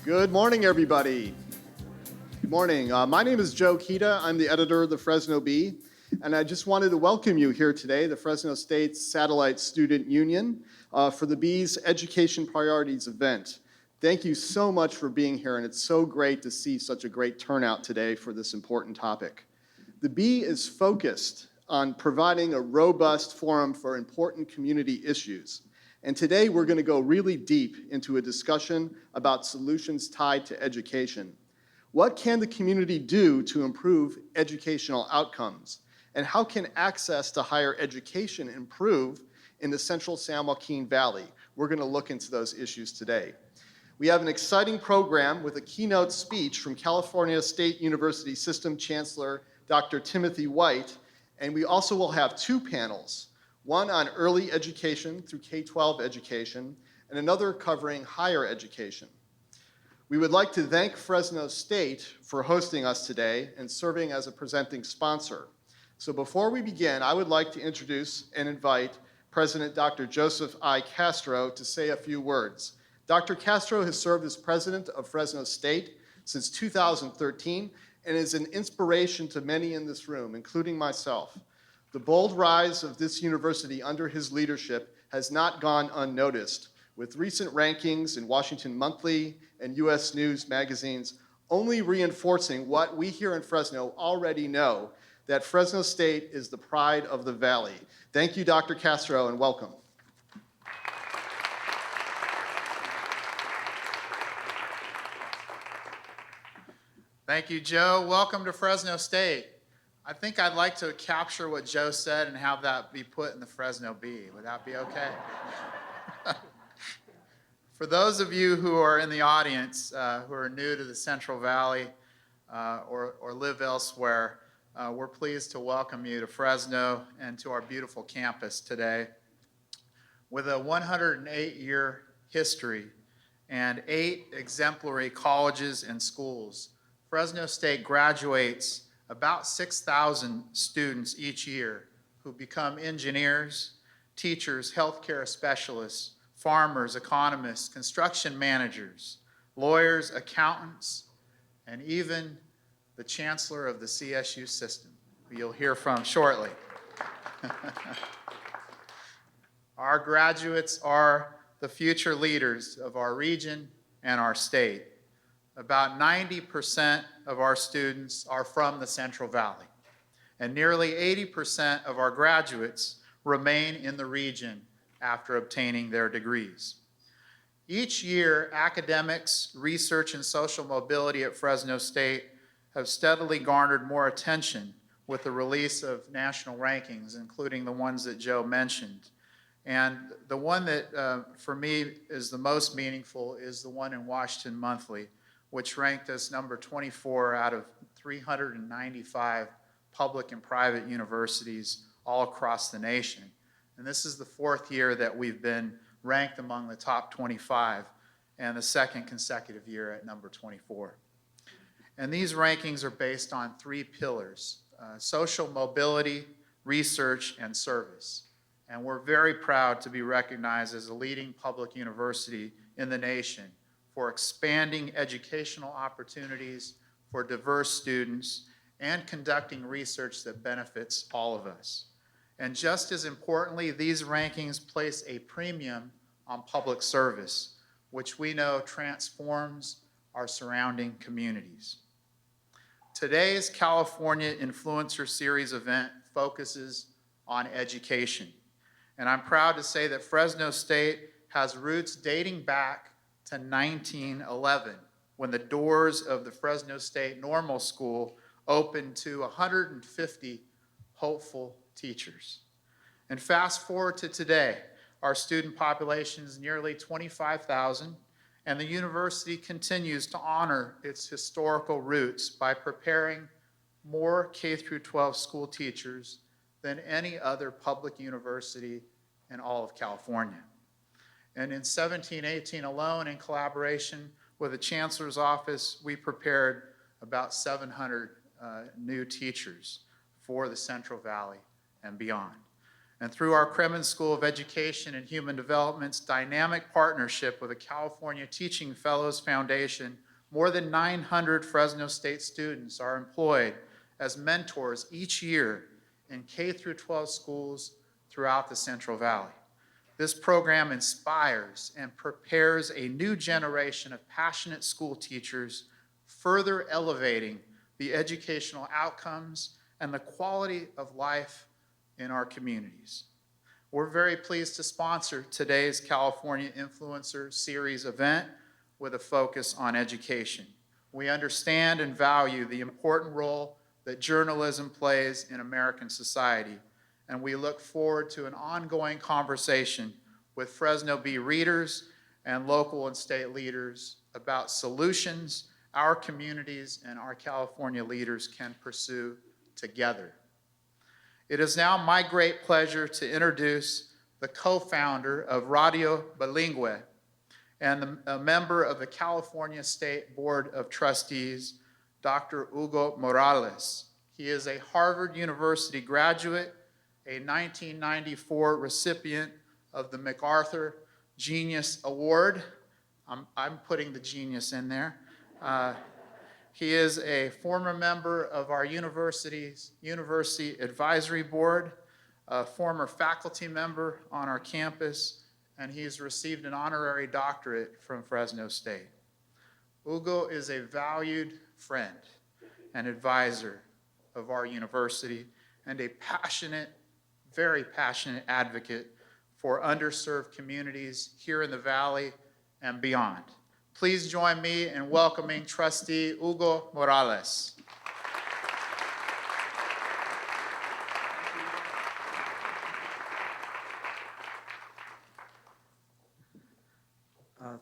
Good morning, everybody. Good morning. My name is Joe Kita. I'm the editor of the Fresno Bee, and I just wanted to welcome you here today, the Fresno State Satellite Student Union, for the Bee's Education Priorities event. Thank you so much for being here, and it's so great to see such a great turnout today for this important topic. The Bee is focused on providing a robust forum for important community issues. And today we're going to go really deep into a discussion about solutions tied to education. What can the community do to improve educational outcomes? And how can access to higher education improve in the central San Joaquin Valley? We're going to look into those issues today. We have an exciting program with a keynote speech from California State University System Chancellor Dr. Timothy White, and we also will have two panels. One on early education through K-12 education, and another covering higher education. We would like to thank Fresno State for hosting us today and serving as a presenting sponsor. So before we begin, I would like to introduce and invite President Dr. Joseph I. Castro to say a few words. Dr. Castro has served as president of Fresno State since 2013 and is an inspiration to many in this room, including myself. The bold rise of this university under his leadership has not gone unnoticed, with recent rankings in Washington Monthly and U.S. News magazines only reinforcing what we here in Fresno already know, that Fresno State is the pride of the Valley. Thank you, Dr. Castro, and welcome. Thank you, Joe. Welcome to Fresno State. I think I'd like to capture what Joe said and have that be put in the Fresno Bee. Would that be okay? For those of you who are in the audience who are new to the Central Valley or live elsewhere, we're pleased to welcome you to Fresno and to our beautiful campus today. With a 108-year history and 8 exemplary colleges and schools, Fresno State graduates about 6,000 students each year who become engineers, teachers, healthcare specialists, farmers, economists, construction managers, lawyers, accountants, and even the chancellor of the CSU system, who you'll hear from shortly. Our graduates are the future leaders of our region and our state. About 90% of our students are from the Central Valley, and nearly 80% of our graduates remain in the region after obtaining their degrees. Each year, academics, research, and social mobility at Fresno State have steadily garnered more attention with the release of national rankings, including the ones that Joe mentioned. And the one that, for me, is the most meaningful is the one in Washington Monthly, which ranked us number 24 out of 395 public and private universities all across the nation. And this is the 4th year that we've been ranked among the top 25 and the 2nd consecutive year at number 24. And these rankings are based on 3 pillars: social mobility, research, and service. And we're very proud to be recognized as a leading public university in the nation for expanding educational opportunities for diverse students and conducting research that benefits all of us. And just as importantly, these rankings place a premium on public service, which we know transforms our surrounding communities. Today's California Influencer Series event focuses on education. And I'm proud to say that Fresno State has roots dating back to 1911, when the doors of the Fresno State Normal School opened to 150 hopeful teachers. And fast forward to today, our student population is nearly 25,000, and the university continues to honor its historical roots by preparing more K-12 school teachers than any other public university in all of California. And in 17-18 alone, in collaboration with the Chancellor's Office, we prepared about 700 new teachers for the Central Valley and beyond. And through our Kremen School of Education and Human Development's dynamic partnership with the California Teaching Fellows Foundation, more than 900 Fresno State students are employed as mentors each year in K through 12 schools throughout the Central Valley. This program inspires and prepares a new generation of passionate school teachers, further elevating the educational outcomes and the quality of life in our communities. We're very pleased to sponsor today's California Influencer Series event with a focus on education. We understand and value the important role that journalism plays in American society, and we look forward to an ongoing conversation with Fresno Bee readers and local and state leaders about solutions our communities and our California leaders can pursue together. It is now my great pleasure to introduce the co-founder of Radio Bilingüe and a member of the California State Board of Trustees, Dr. Hugo Morales. He is a Harvard University graduate, a 1994 recipient of the MacArthur Genius Award. I'm putting the genius in there. He is a former member of our university's University Advisory Board, a former faculty member on our campus, and he's received an honorary doctorate from Fresno State. Hugo is a valued friend and advisor of our university and a passionate, very passionate advocate for underserved communities here in the Valley and beyond. Please join me in welcoming Trustee Hugo Morales.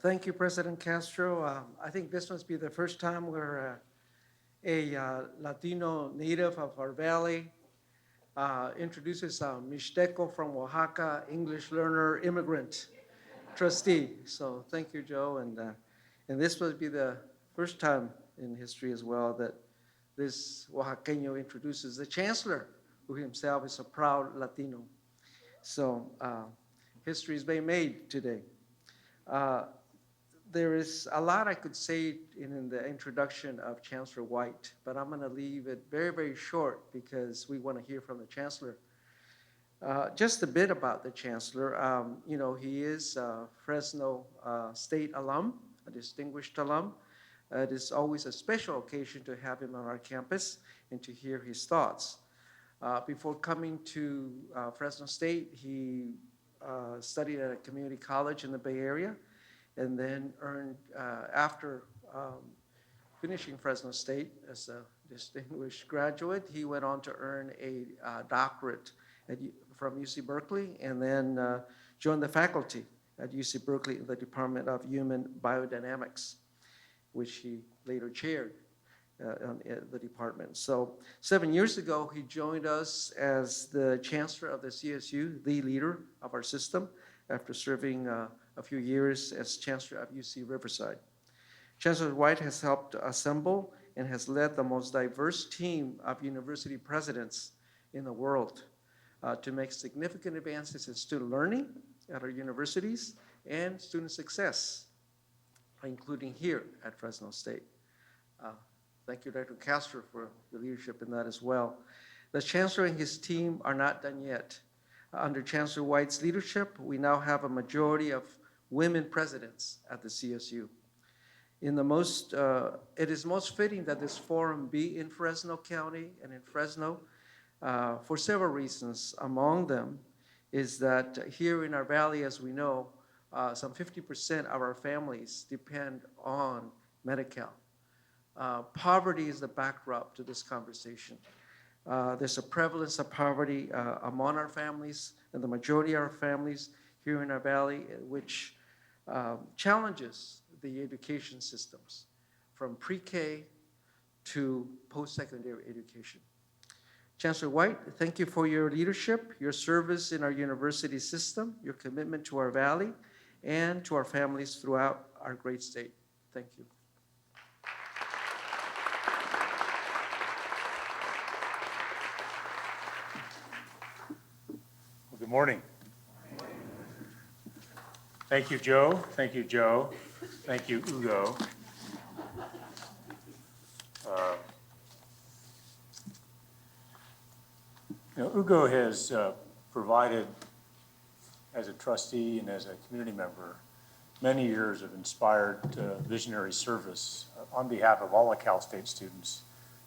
Thank you, President Castro. I think this must be the first time where a Latino native of our valley introduces a Mixteco from Oaxaca, English learner, immigrant, trustee. So thank you, Joe. And this will be the first time in history as well that this Oaxaqueño introduces the chancellor, who himself is a proud Latino. So history is being made today. There is a lot I could say in the introduction of Chancellor White, but I'm going to leave it very, very short because we want to hear from the chancellor. Just a bit about the chancellor. You know, he is a Fresno State alum, a distinguished alum. It is always a special occasion to have him on our campus and to hear his thoughts. Before coming to Fresno State, he studied at a community college in the Bay Area, and then earned, after finishing Fresno State as a distinguished graduate, he went on to earn a doctorate from UC Berkeley, and then joined the faculty at UC Berkeley in the Department of Human Biodynamics, which he later chaired the department. So 7 years ago, he joined us as the chancellor of the CSU, the leader of our system, after serving a few years as chancellor of UC Riverside. Chancellor White has helped assemble and has led the most diverse team of university presidents in the world to make significant advances in student learning at our universities and student success, including here at Fresno State. Thank you, Dr. Castro, for the leadership in that as well. The chancellor and his team are not done yet. Under Chancellor White's leadership, we now have a majority of women presidents at the CSU. It is most fitting that this forum be in Fresno County and in Fresno for several reasons. Among them is that here in our valley, as we know, some 50% of our families depend on Medi-Cal. Poverty is the backdrop to this conversation. There's a prevalence of poverty among our families, and the majority of our families here in our valley, which challenges the education systems from pre-K to post-secondary education. Chancellor White, thank you for your leadership, your service in our university system, your commitment to our valley, and to our families throughout our great state. Thank you. Good morning. Thank you, Joe. Thank you, Joe. Thank you, Hugo. Hugo has provided, as a trustee and as a community member, many years of inspired visionary service on behalf of all the Cal State students,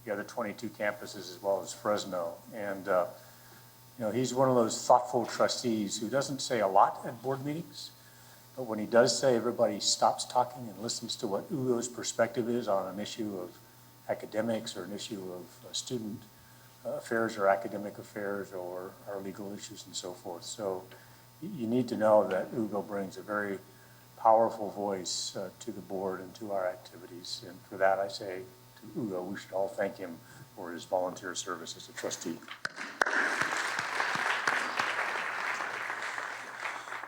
the other 22 campuses, as well as Fresno. And he's one of those thoughtful trustees who doesn't say a lot at board meetings, but when he does say, everybody stops talking and listens to what Hugo's perspective is on an issue of academics or an issue of student affairs or academic affairs or our legal issues and so forth. So you need to know that Hugo brings a very powerful voice to the board and to our activities. And for that, I say to Hugo, we should all thank him for his volunteer service as a trustee.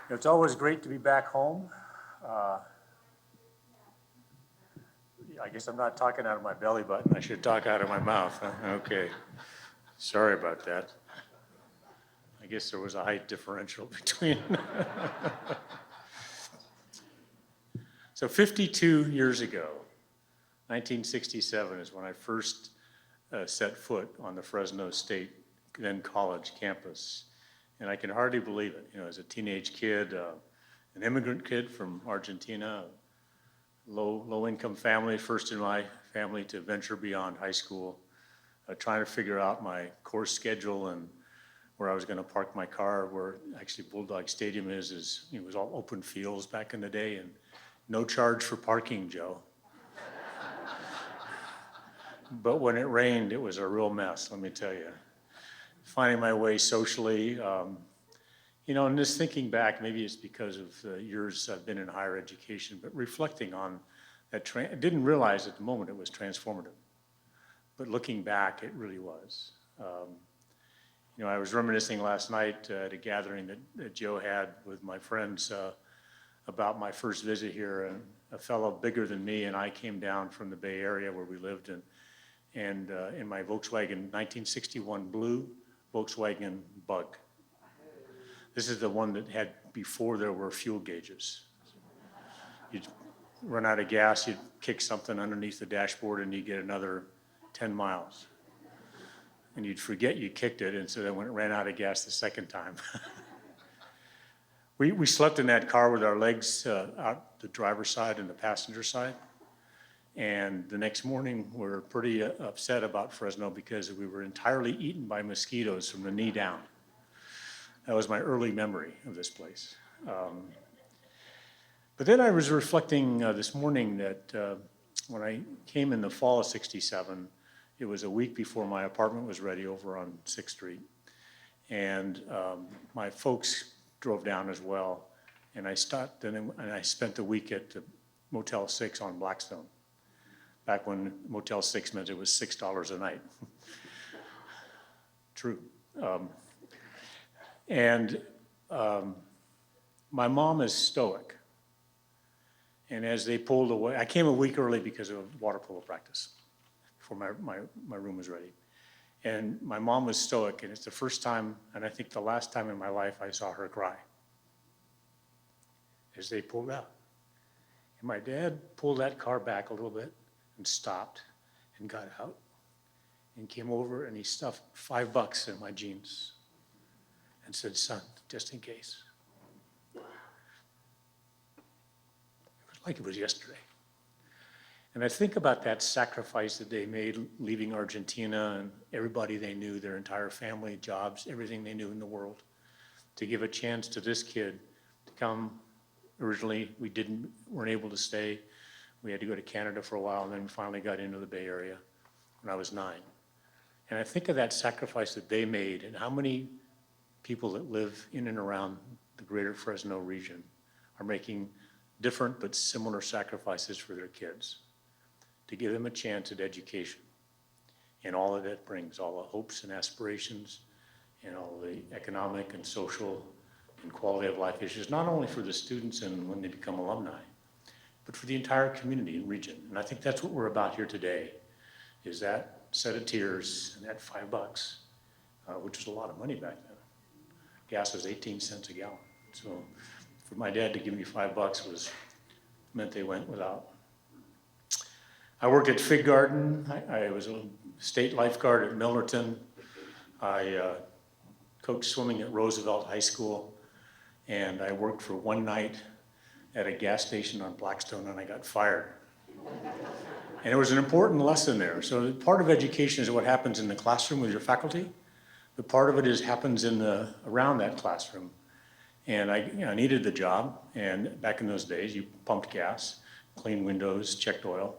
It's always great to be back home. I guess I'm not talking out of my belly button. I should talk out of my mouth. Okay. Sorry about that. I guess there was a height differential between. So 52 years ago, 1967 is when I first set foot on the Fresno State, then college campus. And I can hardly believe it. As a teenage kid, an immigrant kid from Argentina, low-income family, first in my family to venture beyond high school, trying to figure out my course schedule and where I was going to park my car, where actually Bulldog Stadium is it was all open fields back in the day, and no charge for parking, Joe. But when it rained, it was a real mess, let me tell you. Finding my way socially, and just thinking back, maybe it's because of the years I've been in higher education, but reflecting on that, I didn't realize at the moment it was transformative. But looking back, it really was. I was reminiscing last night at a gathering that Joe had with my friends about my first visit here. And a fellow bigger than me and I came down from the Bay Area where we lived and in my Volkswagen 1961 blue Volkswagen Bug. This is the one that had before there were fuel gauges. You'd run out of gas, you'd kick something underneath the dashboard and you'd get another 10 miles. And you'd forget you kicked it, and so then when it ran out of gas the second time. We slept in that car with our legs out the driver's side and the passenger side. And the next morning, we were pretty upset about Fresno because we were entirely eaten by mosquitoes from the knee down. That was my early memory of this place. But then I was reflecting this morning that when I came in the fall of '67, it was a week before my apartment was ready over on 6th Street. And my folks drove down as well. And I stopped and I spent the week at the Motel 6 on Blackstone. Back when Motel 6 meant it was $6 a night. True. My mom is stoic. And as they pulled away, I came a week early because of water polo practice before my room was ready. And my mom was stoic, and it's the first time, and I think the last time in my life I saw her cry as they pulled out. And my dad pulled that car back a little bit and stopped and got out and came over and he stuffed $5 in my jeans and said, "Son, just in case." It was like it was yesterday. And I think about that sacrifice that they made leaving Argentina and everybody they knew, their entire family, jobs, everything they knew in the world, to give a chance to this kid to come. Originally, weren't able to stay. We had to go to Canada for a while, and then we finally got into the Bay Area when I was 9. And I think of that sacrifice that they made and how many people that live in and around the greater Fresno region are making different but similar sacrifices for their kids to give them a chance at education and all that it brings, all the hopes and aspirations and all the economic and social and quality of life issues, not only for the students and when they become alumni, but for the entire community and region. And I think that's what we're about here today, is that set of tears and that $5, which was a lot of money back then, gas was 18 cents a gallon. So for my dad to give me $5 meant they went without. I worked at Fig Garden. I was a state lifeguard at Millerton. I coached swimming at Roosevelt High School. And I worked for one night at a gas station on Blackstone, and I got fired. And it was an important lesson there. So part of education is what happens in the classroom with your faculty, but part of it happens around that classroom. And I needed the job, and back in those days, you pumped gas, cleaned windows, checked oil.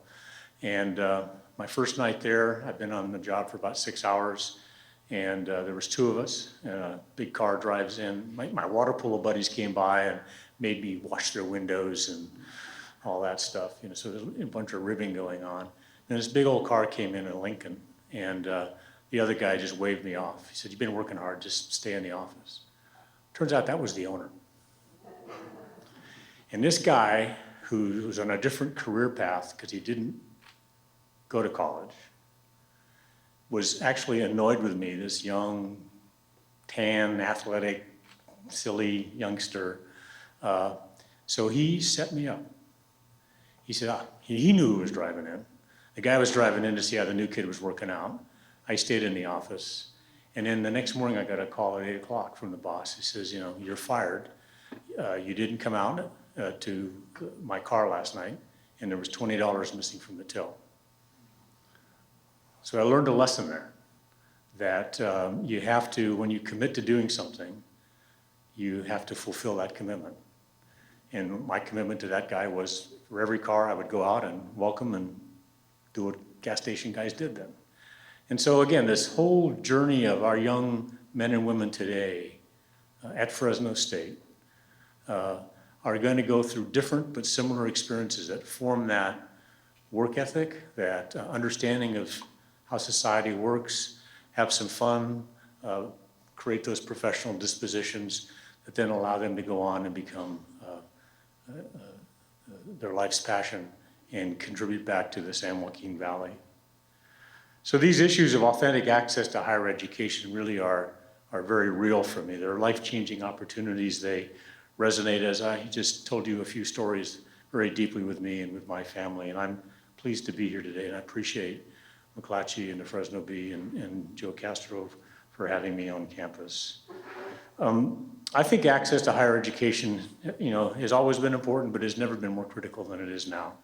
And my first night there, I'd been on the job for about 6 hours, and there was two of us, and a big car drives in. My water polo buddies came by and made me wash their windows and all that stuff. So there's a bunch of ribbing going on. And this big old car came in, a Lincoln, and the other guy just waved me off. He said, "You've been working hard, just stay in the office." Turns out that was the owner. And this guy, who was on a different career path because he didn't go to college, was actually annoyed with me, this young, tan, athletic, silly youngster. So he set me up. He said, he knew who was driving in. The guy was driving in to see how the new kid was working out. I stayed in the office. And then the next morning I got a call at 8 o'clock from the boss. He says, "You're fired. You didn't come out to my car last night, and there was $20 missing from the till." So I learned a lesson there, that you have to, when you commit to doing something, you have to fulfill that commitment. And my commitment to that guy was, for every car, I would go out and welcome and do what gas station guys did then. And so again, this whole journey of our young men and women today at Fresno State are going to go through different but similar experiences that form that work ethic, that understanding of how society works, have some fun, create those professional dispositions that then allow them to go on and become their life's passion and contribute back to the San Joaquin Valley. So these issues of authentic access to higher education really are very real for me. They're life-changing opportunities. They resonate, as I just told you a few stories, very deeply with me and with my family. And I'm pleased to be here today, and I appreciate McClatchy and the Fresno Bee and Joe Castro for having me on campus. I think access to higher education, has always been important, but has never been more critical than it is now.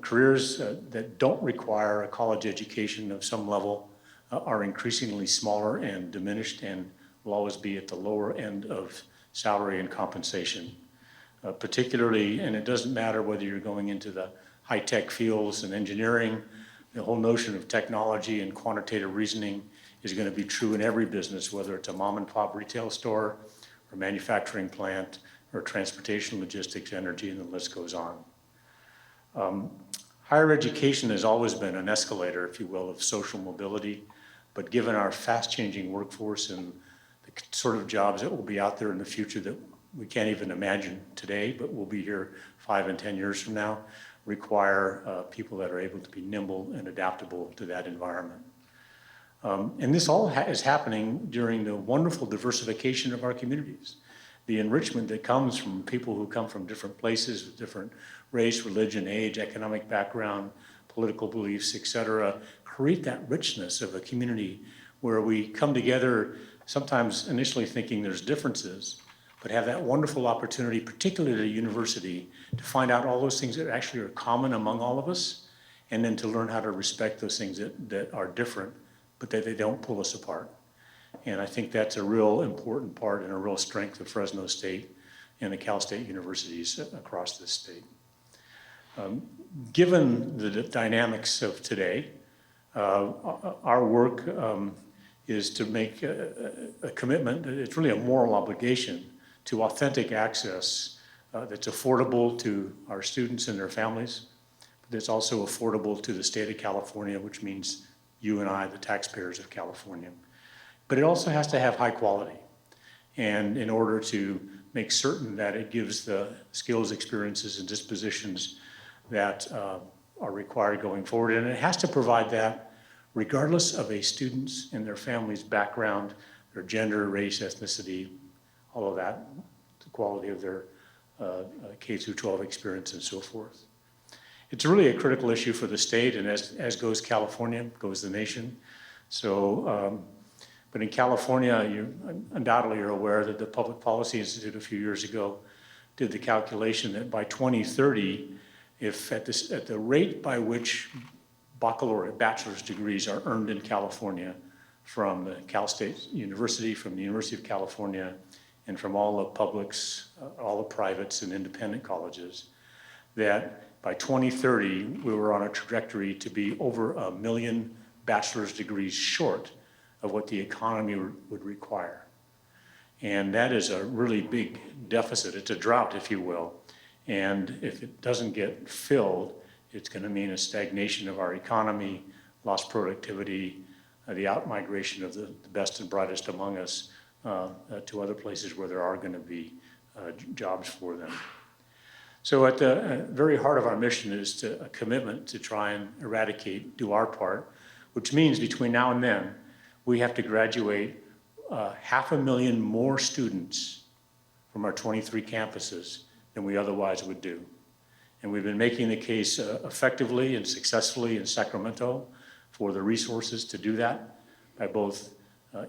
Careers that don't require a college education of some level are increasingly smaller and diminished, and will always be at the lower end of salary and compensation. Particularly, and it doesn't matter whether you're going into the high-tech fields and engineering, the whole notion of technology and quantitative reasoning is going to be true in every business, whether it's a mom and pop retail store or manufacturing plant or transportation, logistics, energy, and the list goes on. Higher education has always been an escalator, if you will, of social mobility, but given our fast-changing workforce and the sort of jobs that will be out there in the future that we can't even imagine today, but will be here 5 and 10 years from now, require people that are able to be nimble and adaptable to that environment. And this all is happening during the wonderful diversification of our communities. The enrichment that comes from people who come from different places with different race, religion, age, economic background, political beliefs, et cetera, create that richness of a community where we come together, sometimes initially thinking there's differences, but have that wonderful opportunity, particularly at a university, to find out all those things that actually are common among all of us, and then to learn how to respect those things that are different, but that they don't pull us apart. And I think that's a real important part and a real strength of Fresno State and the Cal State universities across this state. Given the dynamics of today, our work is to make a commitment, it's really a moral obligation to authentic access that's affordable to our students and their families, but that's also affordable to the state of California, which means you and I, the taxpayers of California. But it also has to have high quality. And in order to make certain that it gives the skills, experiences, and dispositions that are required going forward. And it has to provide that regardless of a student's and their family's background, their gender, race, ethnicity, all of that, the quality of their K through 12 experience and so forth. It's really a critical issue for the state, and as goes California, goes the nation. So, but in California, you undoubtedly are aware that the Public Policy Institute a few years ago did the calculation that by 2030, if at the rate by which baccalaureate, bachelor's degrees are earned in California from the Cal State University, from the University of California, and from all the publics, all the privates and independent colleges, that by 2030, we were on a trajectory to be over 1 million bachelor's degrees short of what the economy would require. And that is a really big deficit. It's a drought, if you will. And if it doesn't get filled, it's going to mean a stagnation of our economy, lost productivity, the out-migration of the best and brightest among us to other places where there are going to be jobs for them. So at the very heart of our mission is a commitment to try and eradicate, do our part, which means between now and then, we have to graduate 500,000 more students from our 23 campuses than we otherwise would do. And we've been making the case effectively and successfully in Sacramento for the resources to do that by both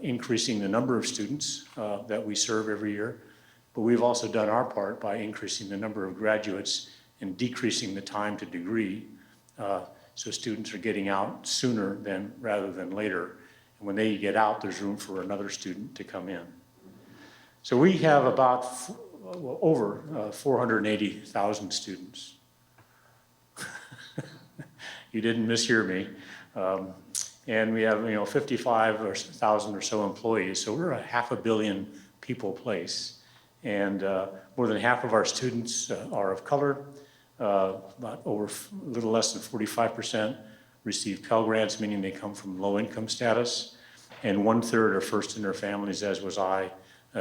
increasing the number of students that we serve every year, but we've also done our part by increasing the number of graduates and decreasing the time to degree so students are getting out sooner rather than later. And when they get out, there's room for another student to come in. So we have about over 480,000 students. You didn't mishear me. And we have 55,000 or so employees. So we're a 500 million people place. And more than half of our students are of color. About a little less than 45% receive Pell Grants, meaning they come from low income status. And 1/3 are first in their families, as was I,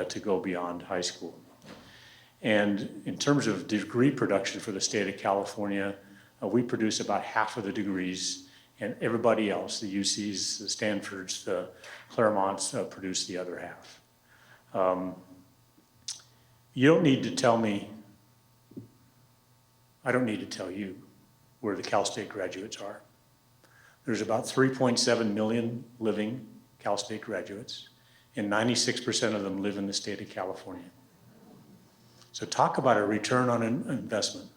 to go beyond high school. And in terms of degree production for the state of California, we produce about half of the degrees, and everybody else, the UCs, the Stanfords, the Claremonts, produce the other half. You don't need to tell me, I don't need to tell you where the Cal State graduates are. There's about 3.7 million living Cal State graduates, and 96% of them live in the state of California. So talk about a return on investment.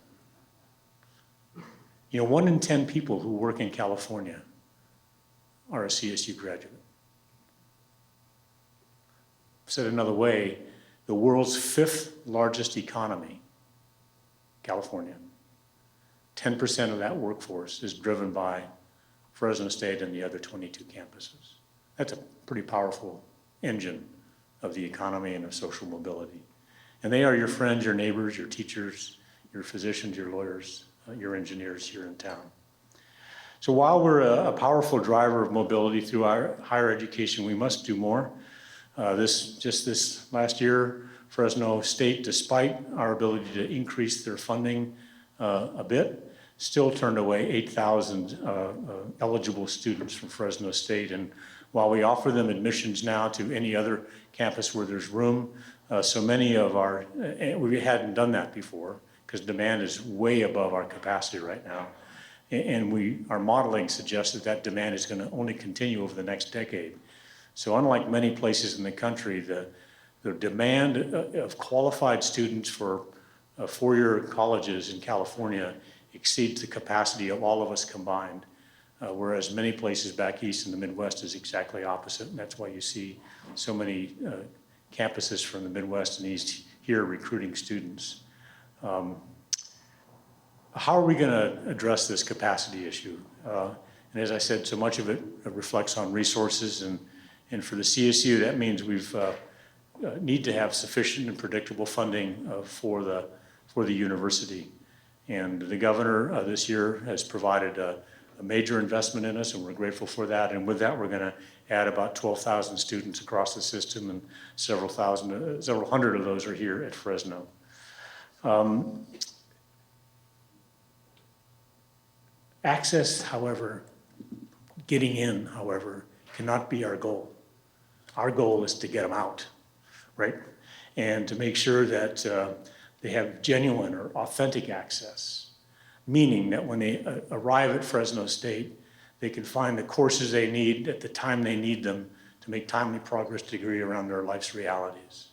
1 in 10 people who work in California are a CSU graduate. Said another way, the world's 5th largest economy, California, 10% of that workforce is driven by Fresno State and the other 22 campuses. That's a pretty powerful engine of the economy and of social mobility. And they are your friends, your neighbors, your teachers, your physicians, your lawyers, your engineers here in town. So while we're a powerful driver of mobility through our higher education, we must do more. This last year, Fresno State, despite our ability to increase their funding a bit, still turned away 8,000 eligible students from Fresno State. And while we offer them admissions now to any other campus where there's room, so many of we hadn't done that before because demand is way above our capacity right now. And our modeling suggests that demand is going to only continue over the next decade. So unlike many places in the country, the demand of qualified students for four-year colleges in California exceeds the capacity of all of us combined, whereas many places back east in the Midwest is exactly opposite, and that's why you see so many campuses from the Midwest and East here recruiting students. How are we going to address this capacity issue? And as I said, so much of it reflects on resources, and for the CSU, that means we've need to have sufficient and predictable funding for the university. And the governor this year has provided a major investment in us, and we're grateful for that. And with that, we're going to add about 12,000 students across the system, and several hundred of those are here at Fresno. Access, however, getting in, however, cannot be our goal. Our goal is to get them out, right? and to make sure that they have genuine or authentic access, meaning that when they arrive at Fresno State, they can find the courses they need at the time they need them to make timely progress degree around their life's realities.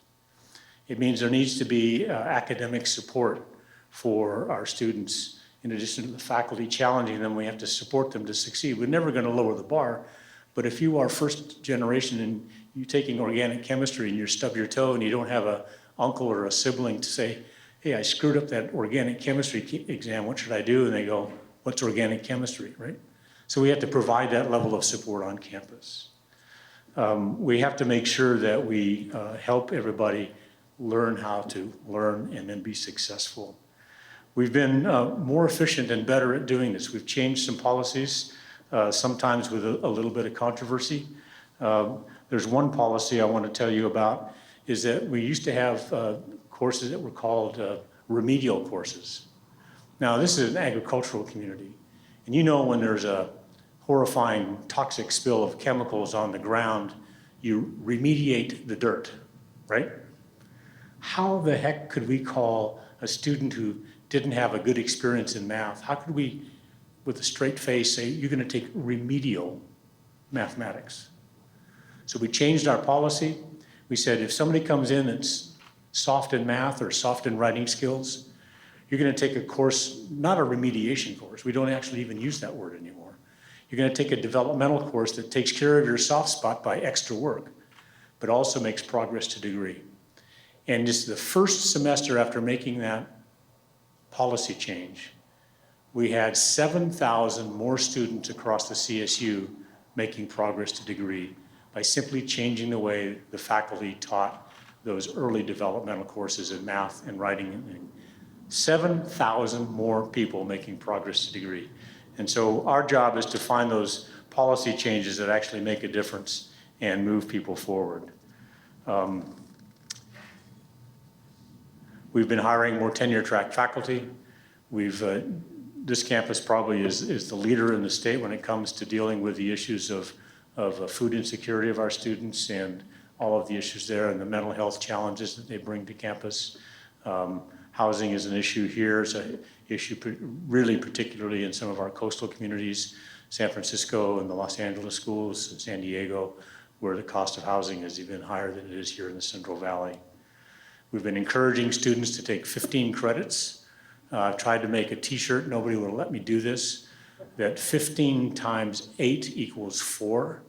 It means there needs to be academic support for our students. In addition to the faculty challenging them, we have to support them to succeed. We're never going to lower the bar, but if you are first generation and you're taking organic chemistry and you stub your toe and you don't have an uncle or a sibling to say, hey, I screwed up that organic chemistry exam, what should I do? And they go, what's organic chemistry, right? So we have to provide that level of support on campus. We have to make sure that we help everybody learn how to learn and then be successful. We've been more efficient and better at doing this. We've changed some policies, sometimes with a little bit of controversy. There's one policy I want to tell you about, is that we used to have courses that were called remedial courses. Now, this is an agricultural community, and you know when there's a horrifying toxic spill of chemicals on the ground, you remediate the dirt, right? How the heck could we call a student who didn't have a good experience in math, how could we, with a straight face, say, you're gonna take remedial mathematics? So we changed our policy. We said, if somebody comes in that's soft in math or soft in writing skills, you're gonna take a course, not a remediation course. We don't actually even use that word anymore. You're gonna take a developmental course that takes care of your soft spot by extra work, but also makes progress to degree. And just the first semester after making that policy change, we had 7,000 more students across the CSU making progress to degree by simply changing the way the faculty taught those early developmental courses in math and writing. 7,000 more people making progress to degree. And so our job is to find those policy changes that actually make a difference and move people forward. We've been hiring more tenure-track faculty. This campus probably is the leader in the state when it comes to dealing with the issues of food insecurity of our students and all of the issues there and the mental health challenges that they bring to campus. Housing is an issue here. It's an issue really particularly in some of our coastal communities, San Francisco and the Los Angeles schools and San Diego, where the cost of housing is even higher than it is here in the Central Valley. We've been encouraging students to take 15 credits. I've tried to make a t-shirt, nobody will let me do this, that 15 times 8 equals 4.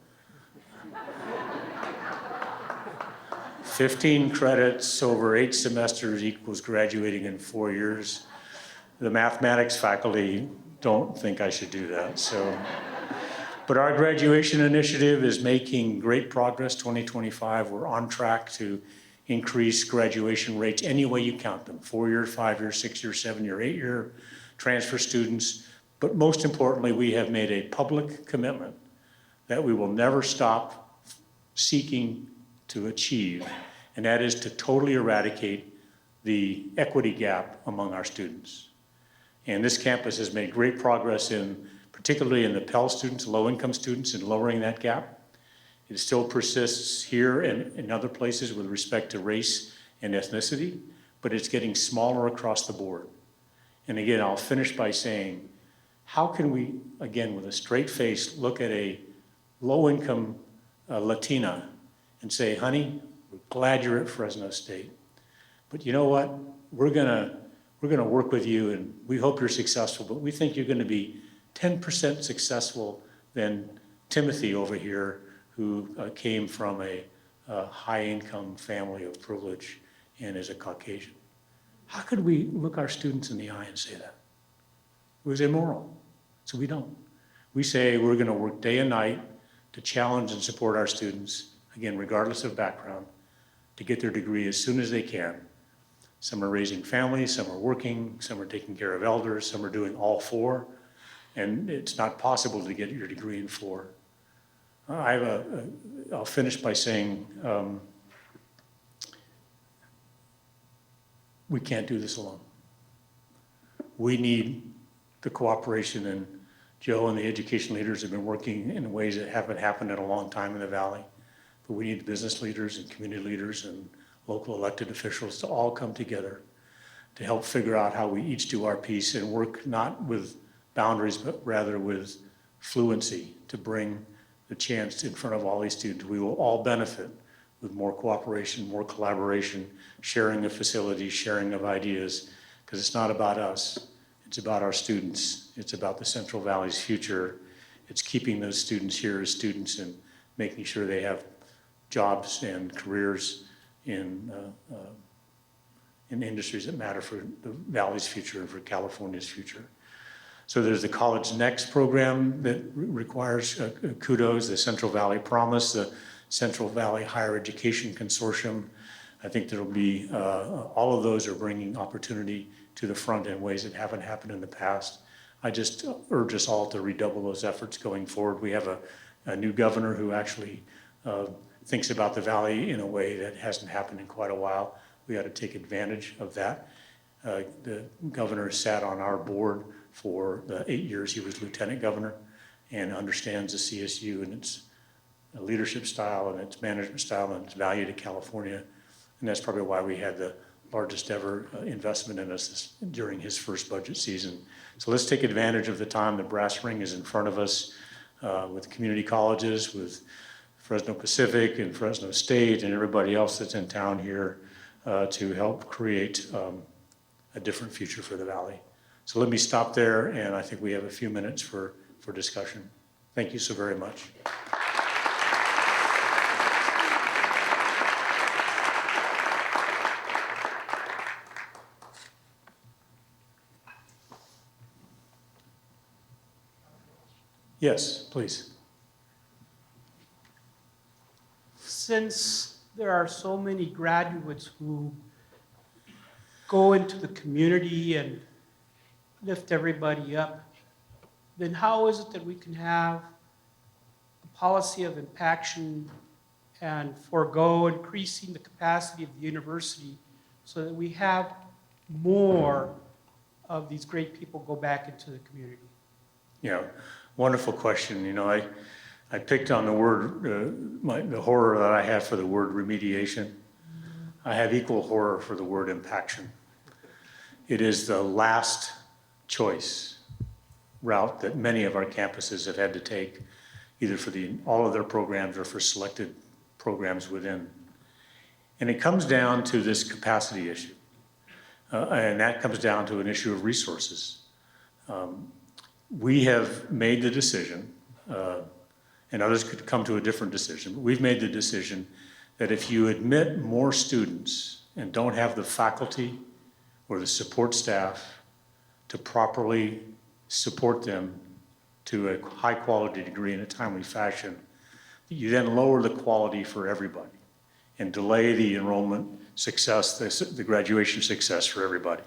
15 credits over 8 semesters equals graduating in 4 years. The mathematics faculty don't think I should do that, so. But our graduation initiative is making great progress. 2025, we're on track to increase graduation rates any way you count them, 4-year, 5-year, 6-year, 7-year, 8-year transfer students. But most importantly, we have made a public commitment that we will never stop seeking to achieve, and that is to totally eradicate the equity gap among our students. And this campus has made great progress particularly in the Pell students, low-income students, in lowering that gap. It still persists here and in other places with respect to race and ethnicity, but it's getting smaller across the board. And again, I'll finish by saying, how can we, again, with a straight face, look at a low-income Latina and say, honey, we're glad you're at Fresno State, but you know what? We're gonna work with you and we hope you're successful, but we think you're gonna be 10% successful than Timothy over here, who came from a high-income family of privilege and is a Caucasian. How could we look our students in the eye and say that? It was immoral, so we don't. We say we're gonna work day and night to challenge and support our students, again, regardless of background, to get their degree as soon as they can. Some are raising families, some are working, some are taking care of elders, some are doing all 4, and it's not possible to get your degree in 4. I'll finish by saying, we can't do this alone. We need the cooperation, and Joe and the education leaders have been working in ways that haven't happened in a long time in the Valley. But we need business leaders and community leaders and local elected officials to all come together to help figure out how we each do our piece and work not with boundaries, but rather with fluency to bring the chance in front of all these students. We will all benefit with more cooperation, more collaboration, sharing of facilities, sharing of ideas, because it's not about us. It's about our students. It's about the Central Valley's future. It's keeping those students here as students and making sure they have jobs and careers in industries that matter for the Valley's future and for California's future. So there's the College Next program that requires kudos, the Central Valley Promise, the Central Valley Higher Education Consortium. I think there'll be, all of those are bringing opportunity to the front in ways that haven't happened in the past. I just urge us all to redouble those efforts going forward. We have a new governor who actually thinks about the Valley in a way that hasn't happened in quite a while. We ought to take advantage of that. The governor sat on our board for the 8 years he was lieutenant governor and understands the CSU and its leadership style and its management style and its value to California. And that's probably why we had the largest ever investment in us during his first budget season. So let's take advantage of the time. The brass ring is in front of us with community colleges, with Fresno Pacific and Fresno State and everybody else that's in town here to help create a different future for the Valley. So let me stop there, and I think we have a few minutes for discussion. Thank you so very much. Yes, please. Since there are so many graduates who go into the community and lift everybody up, then how is it that we can have a policy of impaction and forego increasing the capacity of the university so that we have more of these great people go back into the community? Yeah, wonderful question. You know, I picked on the word, the horror that I have for the word remediation. I have equal horror for the word impaction. It is the last choice route that many of our campuses have had to take, either for all of their programs or for selected programs within. And it comes down to this capacity issue. And that comes down to an issue of resources. We have made the decision, and others could come to a different decision, but we've made the decision that if you admit more students and don't have the faculty or the support staff to properly support them to a high quality degree in a timely fashion, you then lower the quality for everybody and delay the enrollment success, the graduation success for everybody.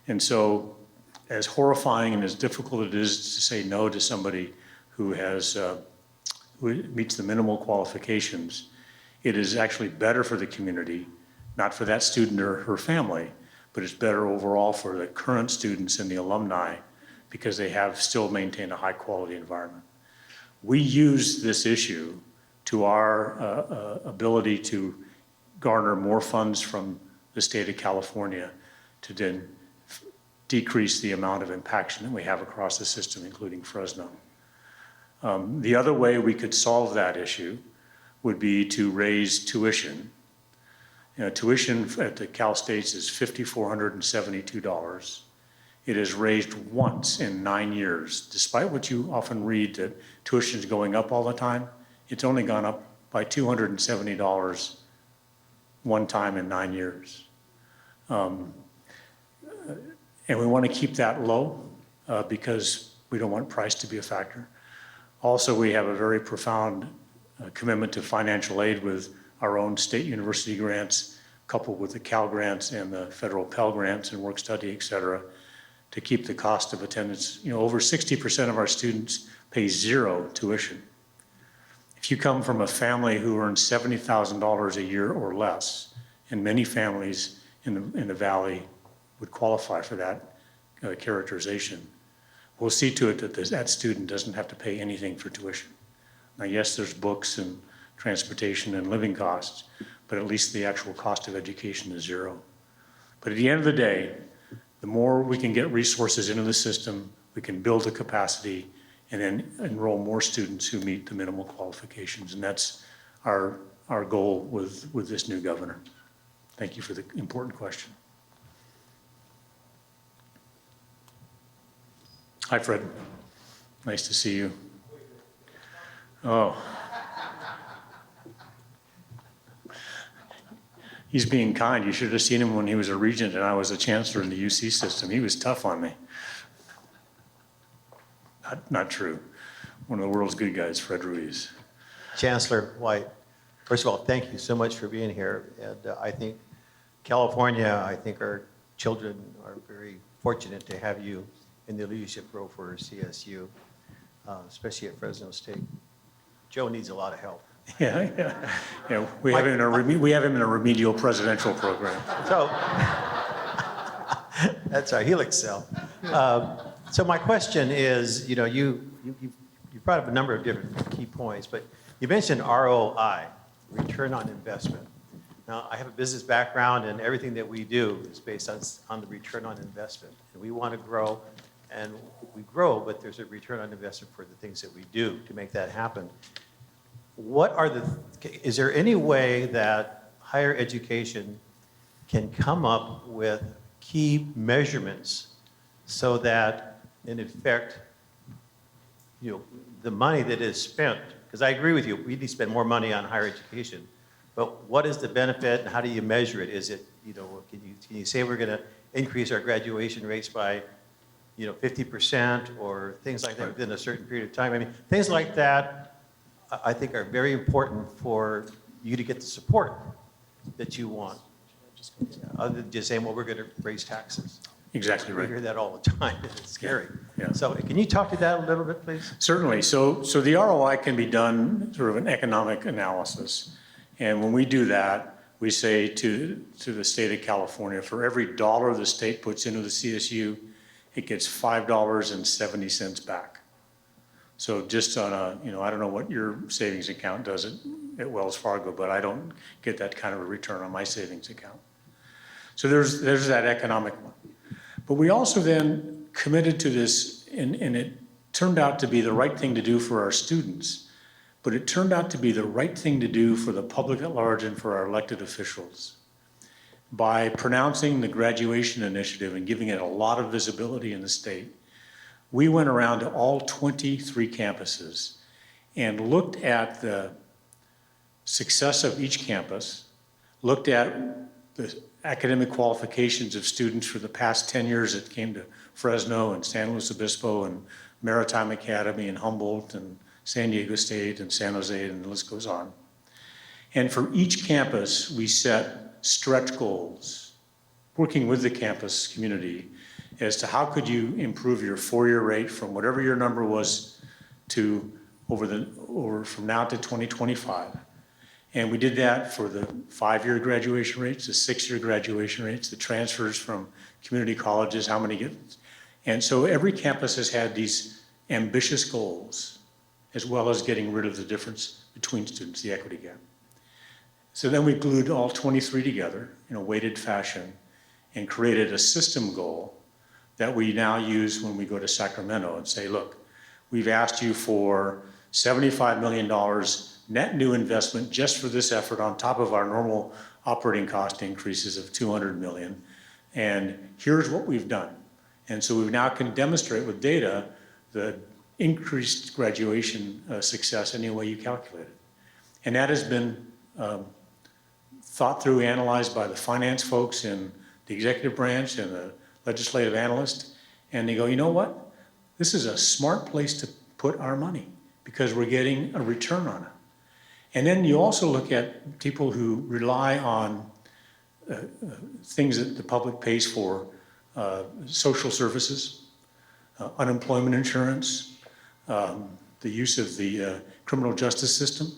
And so, as horrifying and as difficult it is to say no to somebody who meets the minimal qualifications, it is actually better for the community, not for that student or her family, but it's better overall for the current students and the alumni because they have still maintained a high quality environment. We use this issue to our ability to garner more funds from the state of California to then decrease the amount of impaction that we have across the system, including Fresno. The other way we could solve that issue would be to raise tuition. You know, tuition at the Cal States is $5,472. It is raised once in 9 years. Despite what you often read that tuition is going up all the time, it's only gone up by $270 one time in 9 years. And we want to keep that low because we don't want price to be a factor. Also, we have a very profound commitment to financial aid with our own state university grants, coupled with the Cal grants and the federal Pell grants and work study, et cetera, to keep the cost of attendance. You know, over 60% of our students pay zero tuition. If you come from a family who earns $70,000 a year or less, and many families in the Valley would qualify for that characterization, we'll see to it that that student doesn't have to pay anything for tuition. Now, yes, there's books and transportation and living costs, but at least the actual cost of education is zero. But at the end of the day, the more we can get resources into the system, we can build the capacity and then enroll more students who meet the minimal qualifications. And that's our goal with this new governor. Thank you for the important question. Hi, Fred. Nice to see you. Oh. He's being kind. You should have seen him when he was a regent and I was a chancellor in the UC system. He was tough on me. Not true. One of the world's good guys, Fred Ruiz. Chancellor White, first of all, thank you so much for being here. And I think California, I think our children are very fortunate to have you in the leadership role for CSU, especially at Fresno State. Joe needs a lot of help. Yeah. We have him in a remedial presidential program. So that's our he'll excel. So my question is, you brought up a number of different key points, but you mentioned ROI, return on investment. Now, I have a business background, and everything that we do is based on the return on investment. And we want to grow, and we grow, but there's a return on investment for the things that we do to make that happen. Is there any way that higher education can come up with key measurements so that, in effect, the money that is spent, because I agree with you, we need to spend more money on higher education, but what is the benefit and how do you measure it? Is it, can you say we're going to increase our graduation rates by 50% or things like that within a certain period of time? I mean, things like that I think are very important for you to get the support that you want, other than just saying, well, we're going to raise taxes. Exactly right. We hear that all the time. It's scary. Yeah. So can you talk to that a little bit, please? Certainly. So the ROI can be done sort of an economic analysis. And when we do that, we say to the state of California, for every dollar the state puts into the CSU, it gets $5.70 back. So just on I don't know what your savings account does at Wells Fargo, but I don't get that kind of a return on my savings account. So there's that economic one. But we also then committed to this, and it turned out to be the right thing to do for our students, but it turned out to be the right thing to do for the public at large and for our elected officials. By pronouncing the graduation initiative and giving it a lot of visibility in the state, we went around to all 23 campuses and looked at the success of each campus, looked at the academic qualifications of students for the past 10 years that came to Fresno and San Luis Obispo and Maritime Academy and Humboldt and San Diego State and San Jose, and the list goes on. And for each campus, we set stretch goals, working with the campus community as to how could you improve your four-year rate from whatever your number was to from now to 2025. And we did that for the 5-year graduation rates, the 6-year graduation rates, the transfers from community colleges, how many get. And so every campus has had these ambitious goals, as well as getting rid of the difference between students, the equity gap. So then we glued all 23 together in a weighted fashion and created a system goal that we now use when we go to Sacramento and say, look, we've asked you for $75 million net new investment just for this effort on top of our normal operating cost increases of $200 million. And here's what we've done. And so we now can demonstrate with data the increased graduation success any way you calculate it. And that has been thought through, analyzed by the finance folks in the executive branch and the legislative analyst. And they go, you know what? This is a smart place to put our money because we're getting a return on it. And then you also look at people who rely on things that the public pays for, social services, unemployment insurance, the use of the criminal justice system.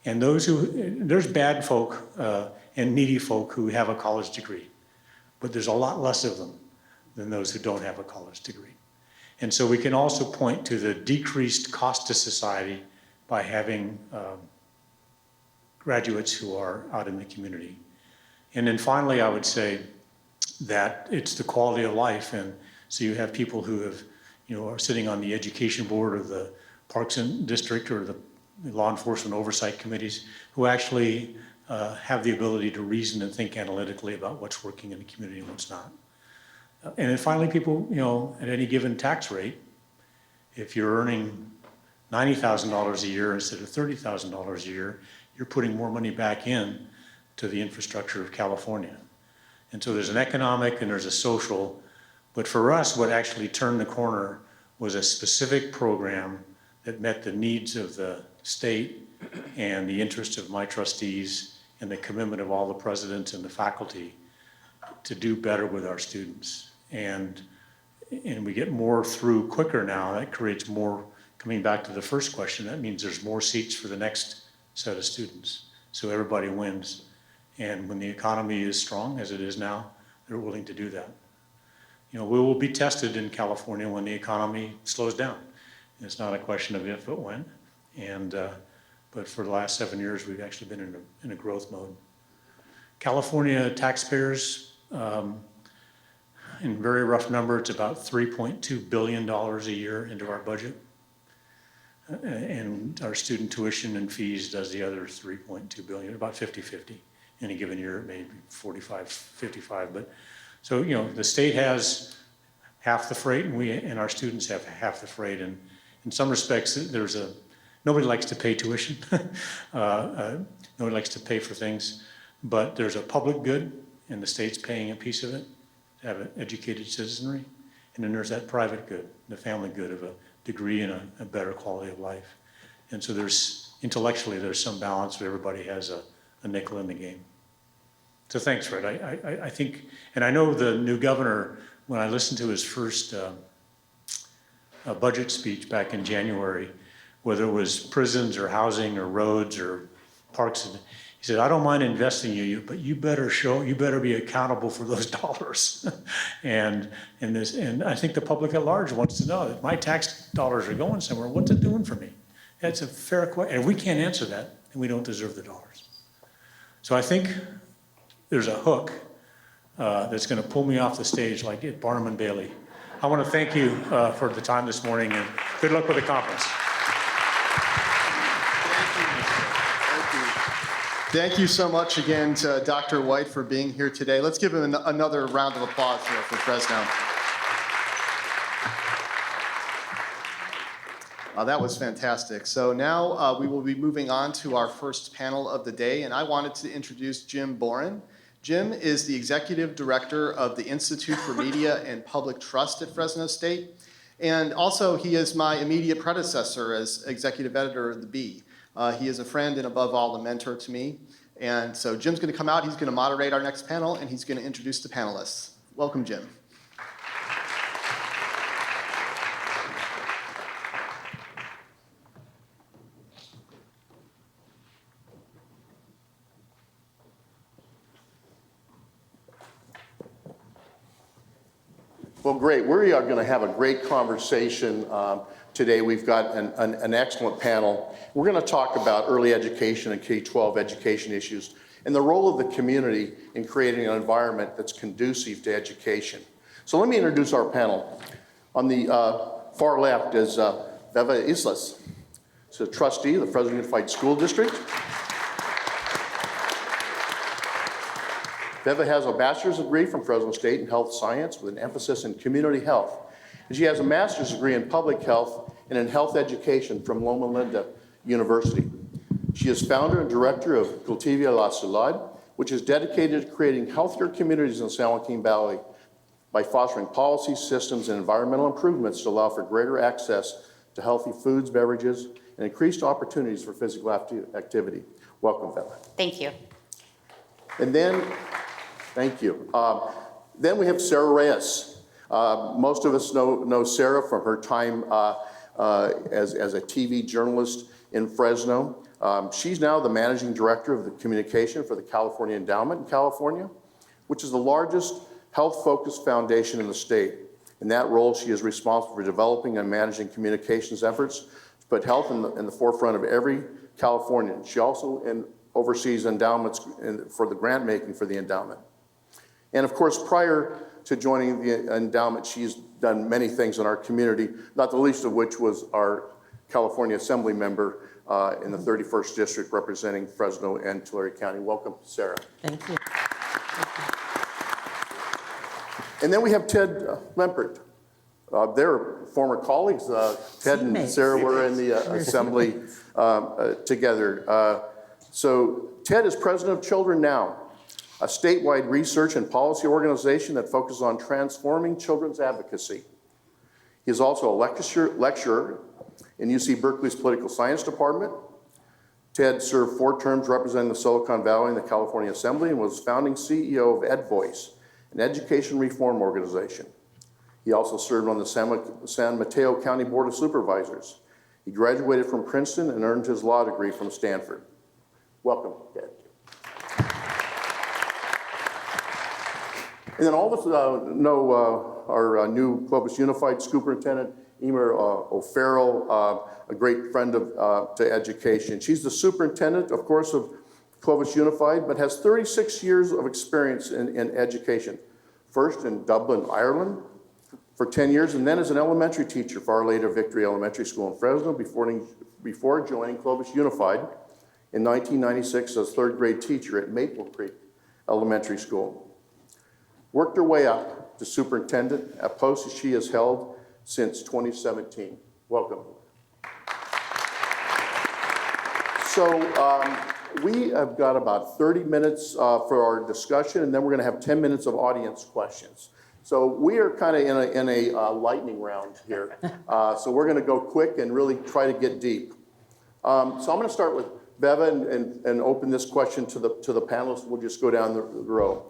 And there's bad folk and needy folk who have a college degree, but there's a lot less of them than those who don't have a college degree. And so we can also point to the decreased cost to society by having graduates who are out in the community. And then finally, I would say that it's the quality of life. And so you have people who have, are sitting on the education board or the Parks and District or the law enforcement oversight committees who actually have the ability to reason and think analytically about what's working in the community and what's not. And then finally, people, at any given tax rate, if you're earning $90,000 a year instead of $30,000 a year, you're putting more money back in to the infrastructure of California. And so there's an economic and there's a social, but for us, what actually turned the corner was a specific program that met the needs of the state and the interest of my trustees and the commitment of all the presidents and the faculty to do better with our students. And we get more through quicker now. That creates more, coming back to the first question, that means there's more seats for the next set of students. So everybody wins. And when the economy is strong, as it is now, they're willing to do that. We will be tested in California when the economy slows down. It's not a question of if, but when. And, but for the last 7 years, we've actually been in a growth mode. California taxpayers, in very rough number, it's about $3.2 billion a year into our budget. And our student tuition and fees does the other $3.2 billion, about 50-50. Any given year, it may be 45-55. But so, the state has half the freight and our students have half the freight. And in some respects, nobody likes to pay tuition. Nobody likes to pay for things, but there's a public good and the state's paying a piece of it to have an educated citizenry. And then there's that private good, the family good of a degree and a better quality of life. And so intellectually, there's some balance where everybody has a nickel in the game. So thanks, Fred. I think, and I know the new governor, when I listened to his first budget speech back in January, whether it was prisons or housing or roads or parks, he said, I don't mind investing in you, but you better be accountable for those dollars. and I think the public at large wants to know that my tax dollars are going somewhere. What's it doing for me? That's a fair question. And if we can't answer that, then we don't deserve the dollars. So I think there's a hook that's going to pull me off the stage like at Barnum and Bailey. I want to thank you for the time this morning, and good luck with the conference. Thank you so much again to Dr. White for being here today. Let's give him another round of applause here for Fresno. That was fantastic. So now we will be moving on to our first panel of the day, and I wanted to introduce Jim Boren. Jim is the Executive Director of the Institute for Media and Public Trust at Fresno State, and also he is my immediate predecessor as Executive Editor of the Bee. He is a friend and above all a mentor to me. And so Jim's going to come out, he's going to moderate our next panel, and he's going to introduce the panelists. Welcome, Jim. Well, great. We are going to have a great conversation today. We've got an excellent panel. We're going to talk about early education and K-12 education issues and the role of the community in creating an environment that's conducive to education. So let me introduce our panel. On the far left is Veva Islas. She's a trustee of the Fresno Unified School District. Veva has a bachelor's degree from Fresno State in health science with an emphasis in community health. And she has a master's degree in public health and in health education from Loma Linda University. She is founder and director of Cultiva la Ciudad, which is dedicated to creating healthier communities in San Joaquin Valley by fostering policies, systems, and environmental improvements to allow for greater access to healthy foods, beverages, and increased opportunities for physical activity. Welcome, Veva. Thank you. And then, thank you. Then we have Sara Reyes. Most of us know Sara from her time as a TV journalist in Fresno. She's now the managing director of the communication for the California Endowment in California, which is the largest health-focused foundation in the state. In that role, she is responsible for developing and managing communications efforts to put health in the forefront of every Californian. She also oversees endowments for the grant making for the endowment. And of course, prior to joining the endowment, she's done many things in our community, not the least of which was our California Assembly member in the 31st District representing Fresno and Tulare County. Welcome, Sara. Thank you. And then we have Ted Lempert. They're former colleagues. Ted and Teammates. Sara were in the Assembly together. So Ted is president of Children Now, a statewide research and policy organization that focuses on transforming children's advocacy. He is also a lecturer in UC Berkeley's Political Science Department. Ted served 4 terms representing the Silicon Valley in the California Assembly and was founding CEO of EdVoice, an education reform organization. He also served on the San Mateo County Board of Supervisors. He graduated from Princeton and earned his law degree from Stanford. Welcome, Ted. And then all of us know our new Clovis Unified Superintendent, Eimear O'Farrell, a great friend to education. She's the superintendent, of course, of Clovis Unified, but has 36 years of experience in education. First in Dublin, Ireland, for 10 years, and then as an elementary teacher for Our Lady of Victory Elementary School in Fresno before joining Clovis Unified in 1996 as 3rd grade teacher at Maple Creek Elementary School. Worked her way up to superintendent, a post that she has held since 2017. Welcome. So we have got about 30 minutes for our discussion, and then we're going to have 10 minutes of audience questions. So we are kind of in a lightning round here. So we're going to go quick and really try to get deep. So I'm going to start with Veva and open this question to the panelists. We'll just go down the row.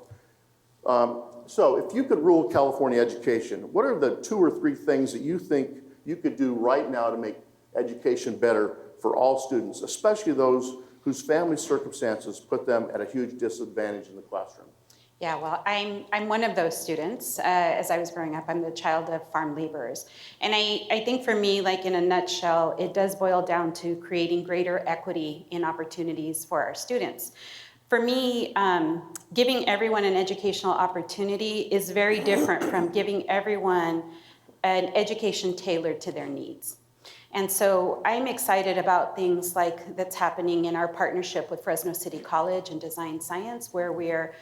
So if you could rule California education, what are the 2 or 3 things that you think you could do right now to make education better for all students, especially those whose family circumstances put them at a huge disadvantage in the classroom? Yeah, well, I'm one of those students. As I was growing up, I'm the child of farm laborers. And I think for me, like in a nutshell, it does boil down to creating greater equity in opportunities for our students. For me, giving everyone an educational opportunity is very different from giving everyone an education tailored to their needs. And so I'm excited about things like that's happening in our partnership with Fresno City College and Design Science, where we're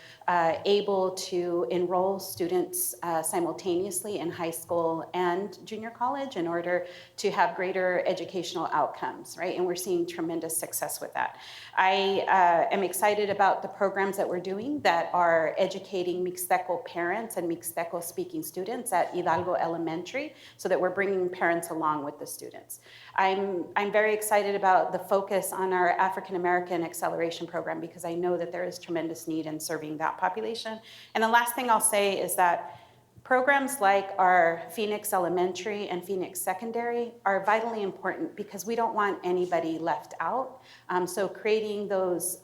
able to enroll students simultaneously in high school and junior college in order to have greater educational outcomes, right? And we're seeing tremendous success with that. I am excited about the programs that we're doing that are educating Mixteco parents and Mixteco speaking students at Hidalgo Elementary, so that we're bringing parents along with the students. I'm very excited about the focus on our African American Acceleration Program, because I know that there is tremendous need in serving that population. And the last thing I'll say is that programs like our Phoenix Elementary and Phoenix Secondary are vitally important, because we don't want anybody left out. So creating those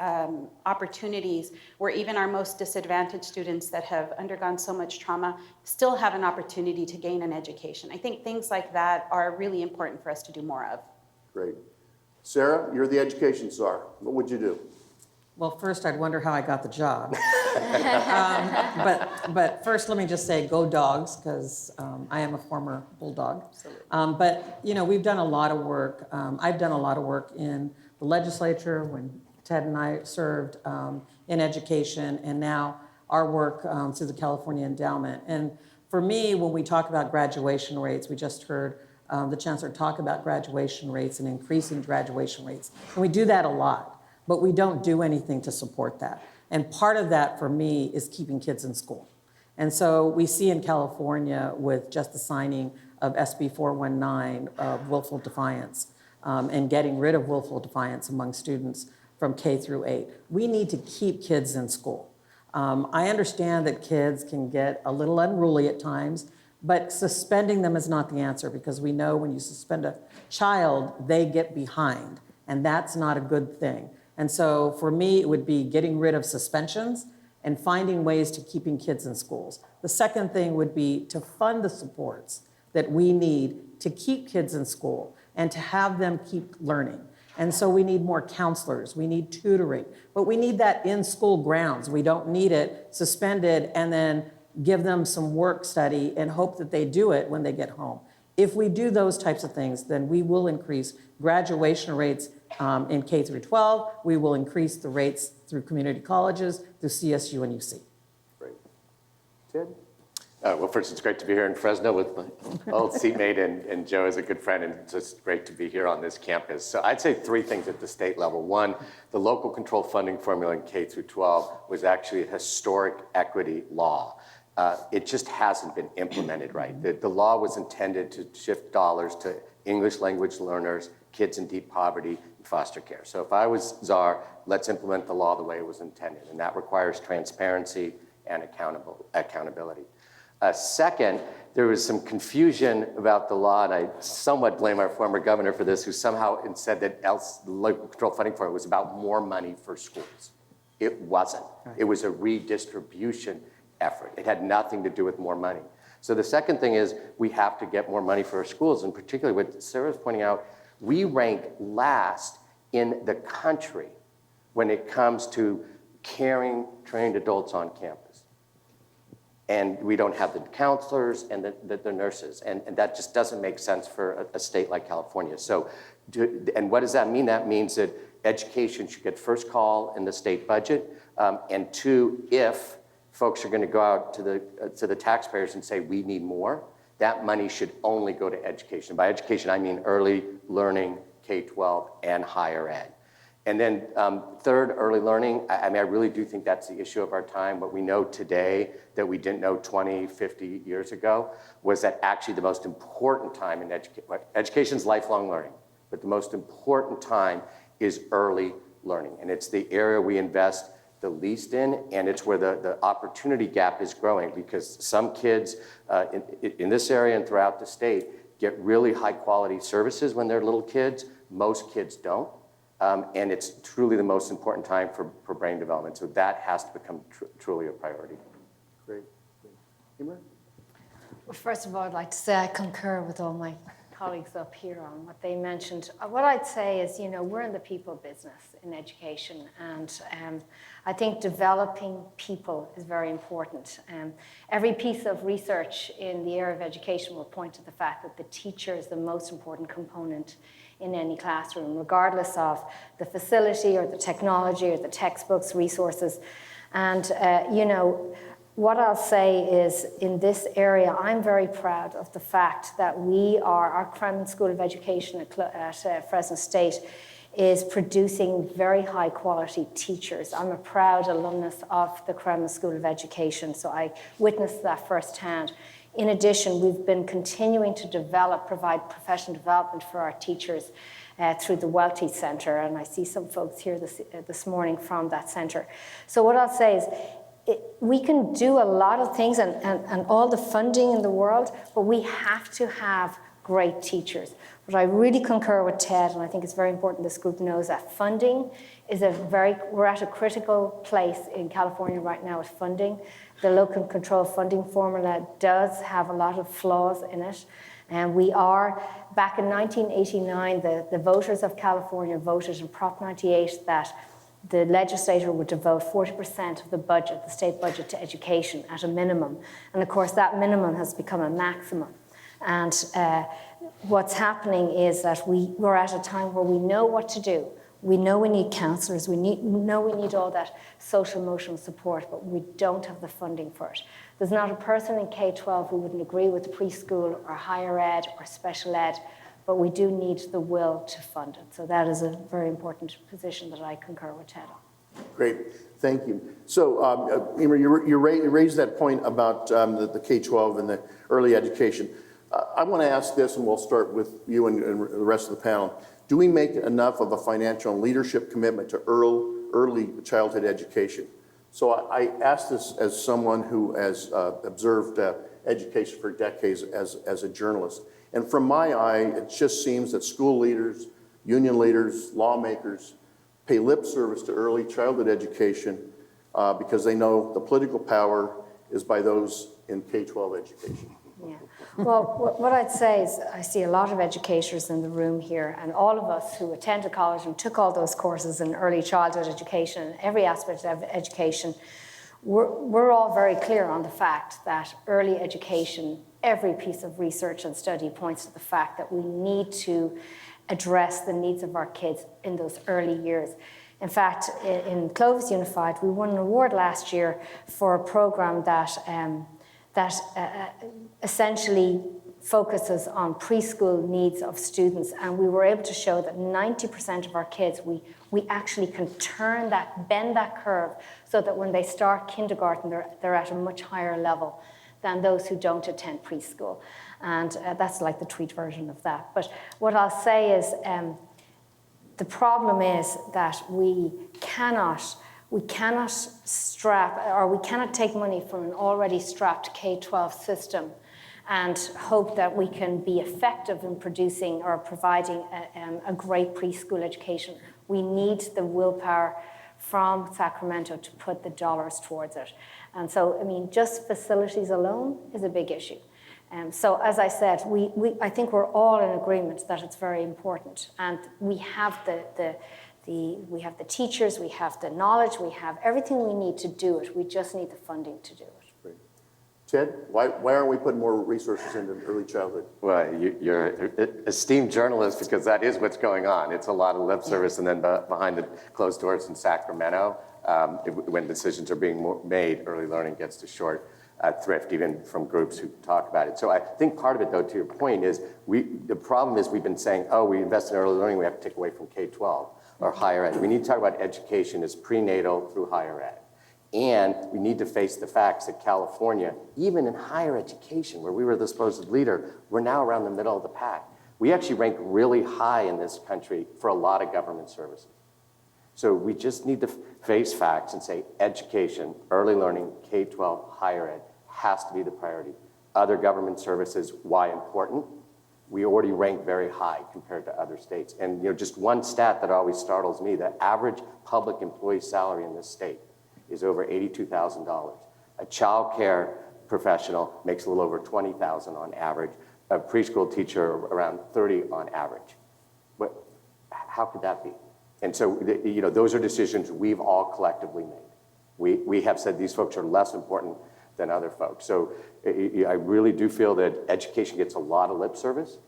opportunities where even our most disadvantaged students that have undergone so much trauma still have an opportunity to gain an education. I think things like that are really important for us to do more of. Great. Sara, you're the education czar. What would you do? Well, first, I'd wonder how I got the job. But first, let me just say, go dogs, because I am a former bulldog. But, you know, we've done a lot of work. I've done a lot of work in the legislature when Ted and I served in education, and now our work through the California Endowment. And for me, when we talk about graduation rates, we just heard the chancellor talk about graduation rates and increasing graduation rates. And we do that a lot. But we don't do anything to support that. And part of that for me is keeping kids in school. And so we see in California with just the signing of SB 419 of willful defiance and getting rid of willful defiance among students from K through 8. We need to keep kids in school. I understand that kids can get a little unruly at times, but suspending them is not the answer, because we know when you suspend a child, they get behind, and that's not a good thing. And so for me, it would be getting rid of suspensions and finding ways to keeping kids in schools. The second thing would be to fund the supports that we need to keep kids in school and to have them keep learning. And so we need more counselors, we need tutoring, but we need that in school grounds. We don't need it suspended and then give them some work study and hope that they do it when they get home. If we do those types of things, then we will increase graduation rates in K through 12. We will increase the rates through community colleges, through CSU and UC. Great. Ted? Well, first, it's great to be here in Fresno with my old seatmate, and Joe is a good friend, and it's just great to be here on this campus. So I'd say three things at the state level. One, the local control funding formula in K through 12 was actually a historic equity law. It just hasn't been implemented right. The law was intended to shift dollars to English language learners, kids in deep poverty, and foster care. So if I was czar, let's implement the law the way it was intended, and that requires transparency and accountability. Second, there was some confusion about the law, and I somewhat blame our former governor for this, who somehow said that local control funding formula was about more money for schools. It wasn't. It was a redistribution effort. It had nothing to do with more money. So the second thing is we have to get more money for our schools, and particularly what Sarah's pointing out, we rank last in the country when it comes to caring, trained adults on campus. And we don't have the counselors and the nurses, and that just doesn't make sense for a state like California. So, and what does that mean? That means that education should get first call in the state budget, and two, if folks are going to go out to the taxpayers and say we need more, that money should only go to education. By education, I mean early learning, K-12, and higher ed. And then third, early learning. I mean, I really do think that's the issue of our time. What we know today that we didn't know 20, 50 years ago was that actually the most important time in education is lifelong learning, but the most important time is early learning. And it's the area we invest the least in, and it's where the opportunity gap is growing, because some kids in this area and throughout the state get really high quality services when they're little kids. Most kids don't. And it's truly the most important time for brain development. So that has to become truly a priority. Great. Eimear? Well, first of all, I'd like to say I concur with all my colleagues up here on what they mentioned. What I'd say is, you know, we're in the people business in education, and I think developing people is very important. Every piece of research in the area of education will point to the fact that the teacher is the most important component in any classroom, regardless of the facility or the technology or the textbooks, resources. And, you know, what I'll say is, in this area, I'm very proud of the fact that our Kremen School of Education at Fresno State is producing very high quality teachers. I'm a proud alumnus of the Kremen School of Education, so I witnessed that firsthand. In addition, we've been continuing to provide professional development for our teachers through the Welty Center, and I see some folks here this morning from that center. So what I'll say is, we can do a lot of things and all the funding in the world, but we have to have great teachers. But I really concur with Ted, and I think it's very important this group knows that funding is we're at a critical place in California right now with funding. The local control funding formula does have a lot of flaws in it. And we are, back in 1989, the voters of California voted in Prop 98 that the legislature would devote 40% of the budget, the state budget, to education at a minimum. And of course, that minimum has become a maximum. And what's happening is that we're at a time where we know what to do. We know we need counselors, we know we need all that social emotional support, but we don't have the funding for it. There's not a person in K-12 who wouldn't agree with preschool or higher ed or special ed, but we do need the will to fund it. So that is a very important position that I concur with Ted on. Great, thank you. So, Eimear, you raised that point about the K-12 and the early education. I want to ask this, and we'll start with you and the rest of the panel. Do we make enough of a financial and leadership commitment to early childhood education? So I ask this as someone who has observed education for decades as a journalist. And from my eye, it just seems that school leaders, union leaders, lawmakers pay lip service to early childhood education because they know the political power is by those in K-12 education. Yeah. Well, what I'd say is I see a lot of educators in the room here, and all of us who attended college and took all those courses in early childhood education, every aspect of education, we're all very clear on the fact that early education, every piece of research and study points to the fact that we need to address the needs of our kids in those early years. In fact, in Clovis Unified, we won an award last year for a program that essentially focuses on preschool needs of students, and we were able to show that 90% of our kids, we actually can bend that curve so that when they start kindergarten, they're at a much higher level than those who don't attend preschool. And that's like the tweet version of that. But what I'll say is the problem is that we cannot take money from an already strapped K-12 system and hope that we can be effective in producing or providing a great preschool education. We need the willpower from Sacramento to put the dollars towards it. And so, I mean, just facilities alone is a big issue. So as I said, I think we're all in agreement that it's very important. And we have we have the teachers, we have the knowledge, we have everything we need to do it. We just need the funding to do it. Great. Ted, why aren't we putting more resources into early childhood? Well, you're an esteemed journalist because that is what's going on. It's a lot of lip service, and then behind the closed doors in Sacramento, when decisions are being made, early learning gets to short thrift, even from groups who talk about it. So I think part of it, though, to your point, is the problem is we've been saying, oh, we invest in early learning, we have to take away from K-12 or higher ed. We need to talk about education as prenatal through higher ed. And we need to face the facts that California, even in higher education, where we were the supposed leader, we're now around the middle of the pack. We actually rank really high in this country for a lot of government services. So we just need to face facts and say education, early learning, K-12, higher ed has to be the priority. Other government services, why important? We already rank very high compared to other states. And just one stat that always startles me, the average public employee salary in this state is over $82,000. A child care professional makes a little over $20,000 on average. A preschool teacher around $30,000 on average. But how could that be? And so, those are decisions we've all collectively made. We have said these folks are less important than other folks. So I really do feel that education gets a lot of lip service,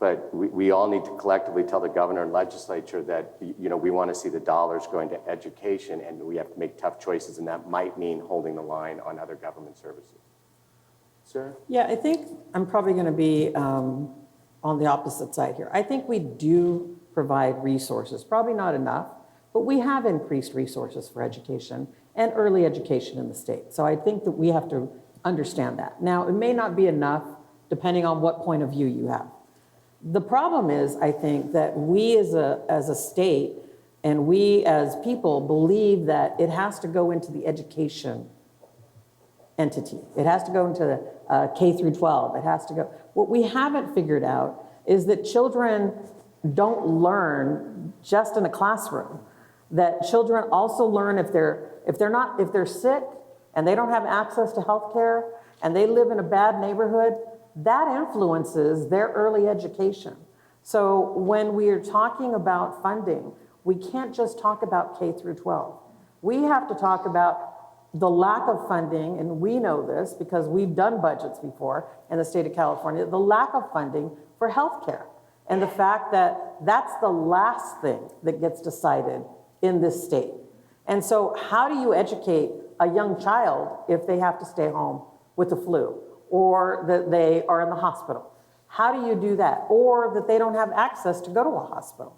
but we all need to collectively tell the governor and legislature that, we want to see the dollars going to education, and we have to make tough choices, and that might mean holding the line on other government services. Sarah? Yeah, I think I'm probably going to be on the opposite side here. I think we do provide resources, probably not enough, but we have increased resources for education and early education in the state. So I think that we have to understand that. Now, it may not be enough depending on what point of view you have. The problem is, I think, that we as a state and we as people believe that it has to go into the education entity. It has to go into the K through 12. It has to go. What we haven't figured out is that children don't learn just in a classroom. That children also learn if they're sick and they don't have access to health care and they live in a bad neighborhood, that influences their early education. So when we are talking about funding, we can't just talk about K through 12. We have to talk about the lack of funding, and we know this because we've done budgets before in the state of California, the lack of funding for health care. And the fact that that's the last thing that gets decided in this state. And so how do you educate a young child if they have to stay home with the flu or that they are in the hospital? How do you do that? Or that they don't have access to go to a hospital?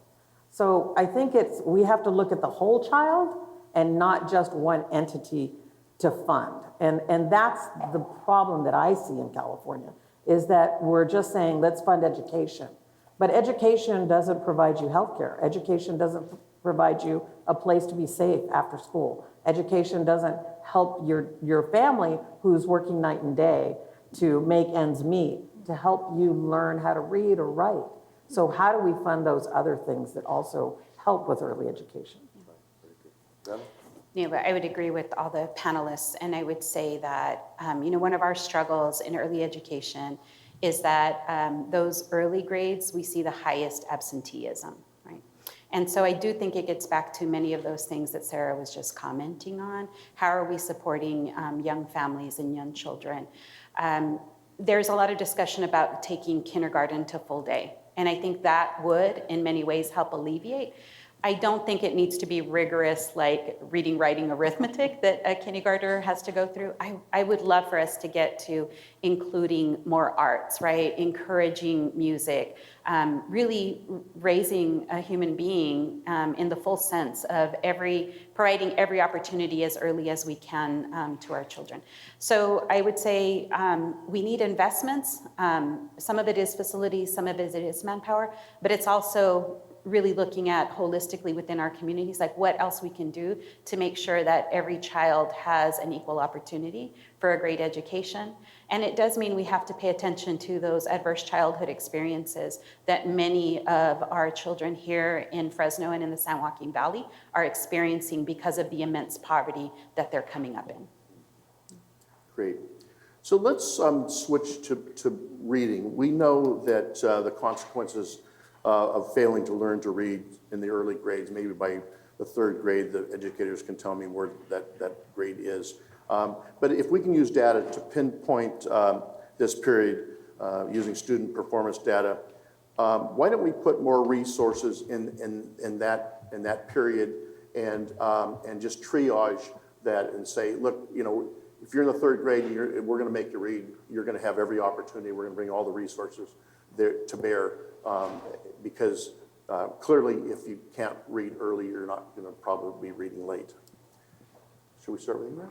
So I think we have to look at the whole child and not just one entity to fund. And that's the problem that I see in California, is that we're just saying, let's fund education. But education doesn't provide you health care. Education doesn't provide you a place to be safe after school. Education doesn't help your family who's working night and day to make ends meet, to help you learn how to read or write. So how do we fund those other things that also help with early education? I would agree with all the panelists, and I would say that, one of our struggles in early education is that those early grades, we see the highest absenteeism, right? And so I do think it gets back to many of those things that Sara was just commenting on. How are we supporting young families and young children? There's a lot of discussion about taking kindergarten to full day, and I think that would, in many ways, help alleviate. I don't think it needs to be rigorous, like reading, writing, arithmetic that a kindergartner has to go through. I would love for us to get to including more arts, right? Encouraging music, really raising a human being in the full sense of providing every opportunity as early as we can to our children. So I would say we need investments. Some of it is facilities, some of it is manpower, but it's also really looking at holistically within our communities, like what else we can do to make sure that every child has an equal opportunity for a great education. And it does mean we have to pay attention to those adverse childhood experiences that many of our children here in Fresno and in the San Joaquin Valley are experiencing because of the immense poverty that they're coming up in. Great. So let's switch to reading. We know that the consequences of failing to learn to read in the early grades, maybe by the third grade, the educators can tell me where that grade is. But if we can use data to pinpoint this period using student performance data, why don't we put more resources in that period and just triage that and say, look, if you're in the third grade, we're going to make you read. You're going to have every opportunity. We're going to bring all the resources there to bear. Because clearly, if you can't read early, you're not going to probably be reading late. Should we start with Eimear?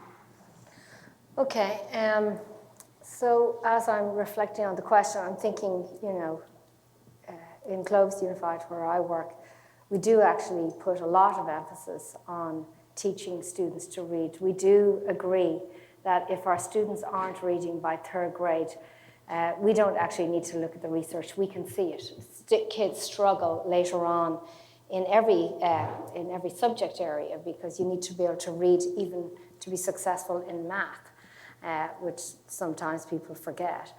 Okay. So as I'm reflecting on the question, I'm thinking, in Clovis Unified, where I work, we do actually put a lot of emphasis on teaching students to read. We do agree that if our students aren't reading by third grade, we don't actually need to look at the research. We can see it. Kids struggle later on in every subject area because you need to be able to read even to be successful in math, which sometimes people forget.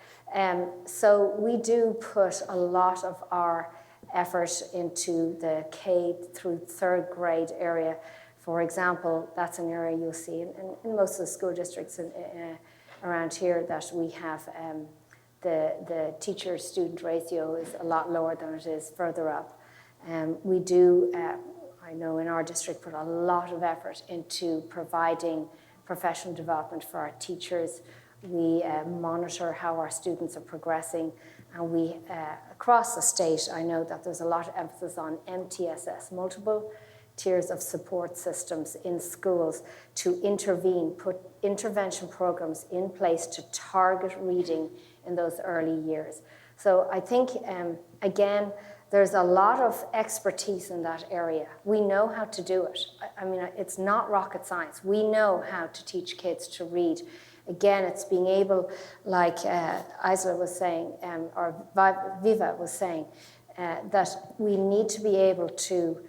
So we do put a lot of our effort into the K through third grade area. For example, that's an area you'll see in most of the school districts around here that we have the teacher-student ratio is a lot lower than it is further up. We do, I know in our district, put a lot of effort into providing professional development for our teachers. We monitor how our students are progressing, and we, across the state, I know that there's a lot of emphasis on MTSS, multiple tiers of support systems in schools to intervene, put intervention programs in place to target reading in those early years. So I think, again, there's a lot of expertise in that area. We know how to do it. I mean, it's not rocket science. We know how to teach kids to read. Again, it's being able, like Islas was saying, or Veva was saying, that we need to be able to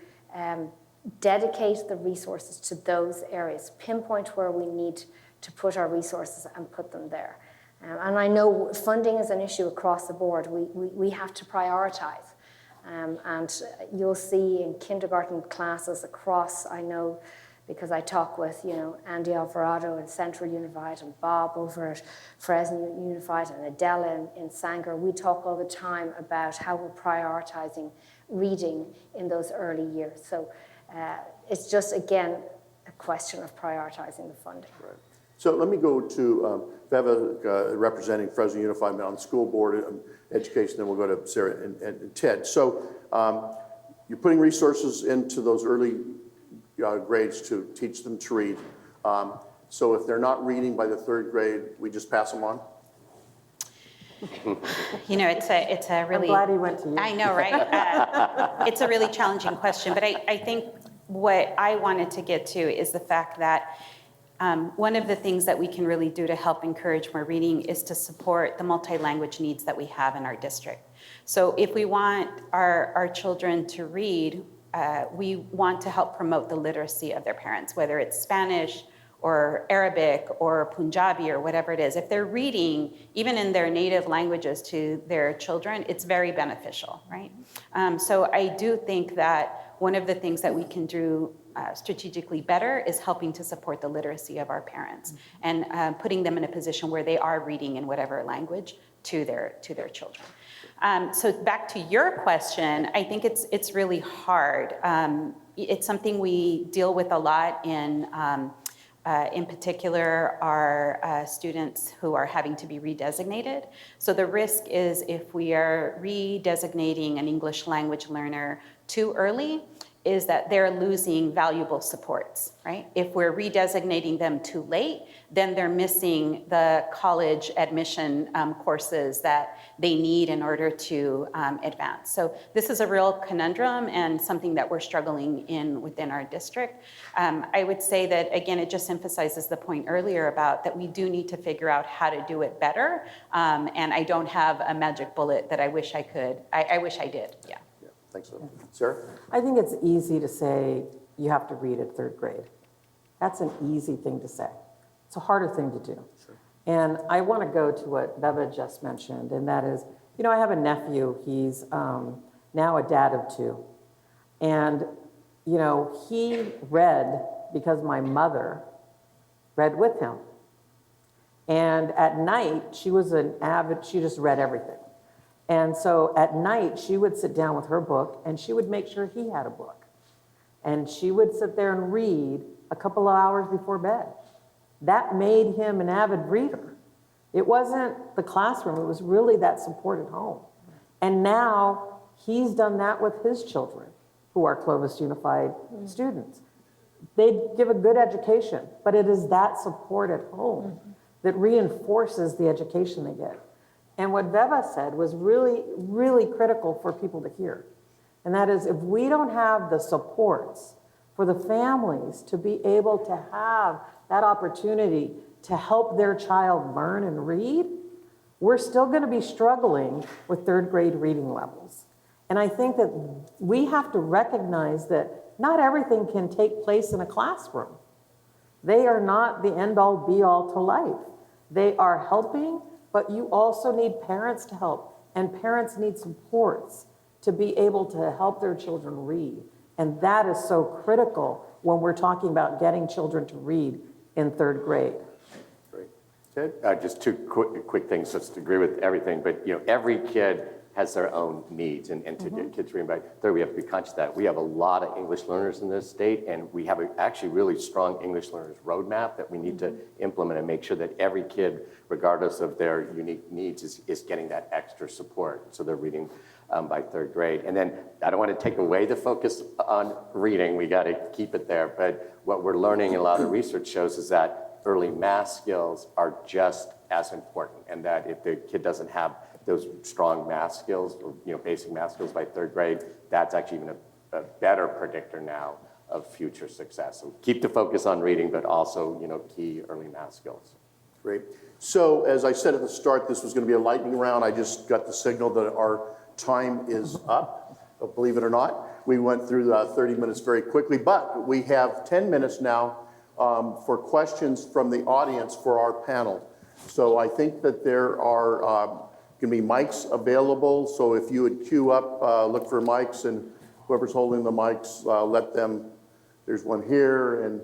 dedicate the resources to those areas, pinpoint where we need to put our resources and put them there. And I know funding is an issue across the board. We have to prioritize. And you'll see in kindergarten classes across, I know, because I talk with, Andy Alvarado in Central Unified and Bob over at Fresno Unified and Adela in Sanger. We talk all the time about how we're prioritizing reading in those early years. So it's just, again, a question of prioritizing the funding. Right. So let me go to Veva representing Fresno Unified on the school board education, then we'll go to Sara and Ted. So you're putting resources into those early grades to teach them to read. So if they're not reading by the third grade, we just pass them on? It's a really... I'm glad he went to you. I know, right? It's a really challenging question, but I think what I wanted to get to is the fact that one of the things that we can really do to help encourage more reading is to support the multi-language needs that we have in our district. So if we want our children to read, we want to help promote the literacy of their parents, whether it's Spanish or Arabic or Punjabi or whatever it is. If they're reading, even in their native languages to their children, it's very beneficial, right? So I do think that one of the things that we can do strategically better is helping to support the literacy of our parents and putting them in a position where they are reading in whatever language to their children. So back to your question, I think it's really hard. It's something we deal with a lot in particular, our students who are having to be redesignated. So the risk is if we are redesignating an English language learner too early, is that they're losing valuable supports, right? If we're redesignating them too late, then they're missing the college admission courses that they need in order to advance. So this is a real conundrum and something that we're struggling within our district. I would say that, again, it just emphasizes the point earlier about that we do need to figure out how to do it better. And I don't have a magic bullet that I wish I could. I wish I did, yeah. Thanks, Sarah. I think it's easy to say you have to read at 3rd grade. That's an easy thing to say. It's a harder thing to do. Sure. And I want to go to what Veva just mentioned, and that is, you know, I have a nephew. He's now a dad of 2. And, you know, he read because my mother read with him. And at night, she was an avid, she just read everything. And so at night, she would sit down with her book, and she would make sure he had a book. And she would sit there and read a couple of hours before bed. That made him an avid reader. It wasn't the classroom, it was really that support at home. And now he's done that with his children, who are Clovis Unified students. They give a good education, but it is that support at home that reinforces the education they get. And what Veva said was really, really critical for people to hear. And that is, if we don't have the supports for the families to be able to have that opportunity to help their child learn and read, we're still going to be struggling with 3rd grade reading levels. And I think that we have to recognize that not everything can take place in a classroom. They are not the end-all, be-all to life. They are helping, but you also need parents to help, and parents need supports to be able to help their children read. And that is so critical when we're talking about getting children to read in 3rd grade. Great. Ted? Just 2 quick things, just to agree with everything, but you know, every kid has their own needs, and to get kids reading by 3rd, we have to be conscious of that. We have a lot of English learners in this state, and we have actually really strong English learners roadmap that we need to implement and make sure that every kid, regardless of their unique needs, is getting that extra support. So they're reading by 3rd grade. And then I don't want to take away the focus on reading, we got to keep it there, but what we're learning and a lot of the research shows is that early math skills are just as important, and that if the kid doesn't have those strong math skills, or you know, basic math skills by 3rd grade, that's actually even a better predictor now of future success. So keep the focus on reading, but also, you know, key early math skills. Great. So as I said at the start, this was going to be a lightning round. I just got the signal that our time is up. Believe it or not, we went through 30 minutes very quickly, but we have 10 minutes now for questions from the audience for our panel. So I think that there are going to be mics available. So if you would queue up, look for mics, and whoever's holding the mics, let them. There's one here, and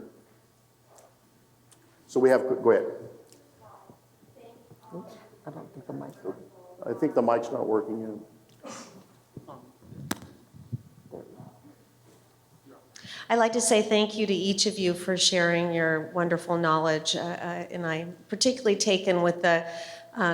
so we have. Go ahead. I don't think the mic. I think the mic's not working yet. I'd like to say thank you to each of you for sharing your wonderful knowledge, and I'm particularly taken with the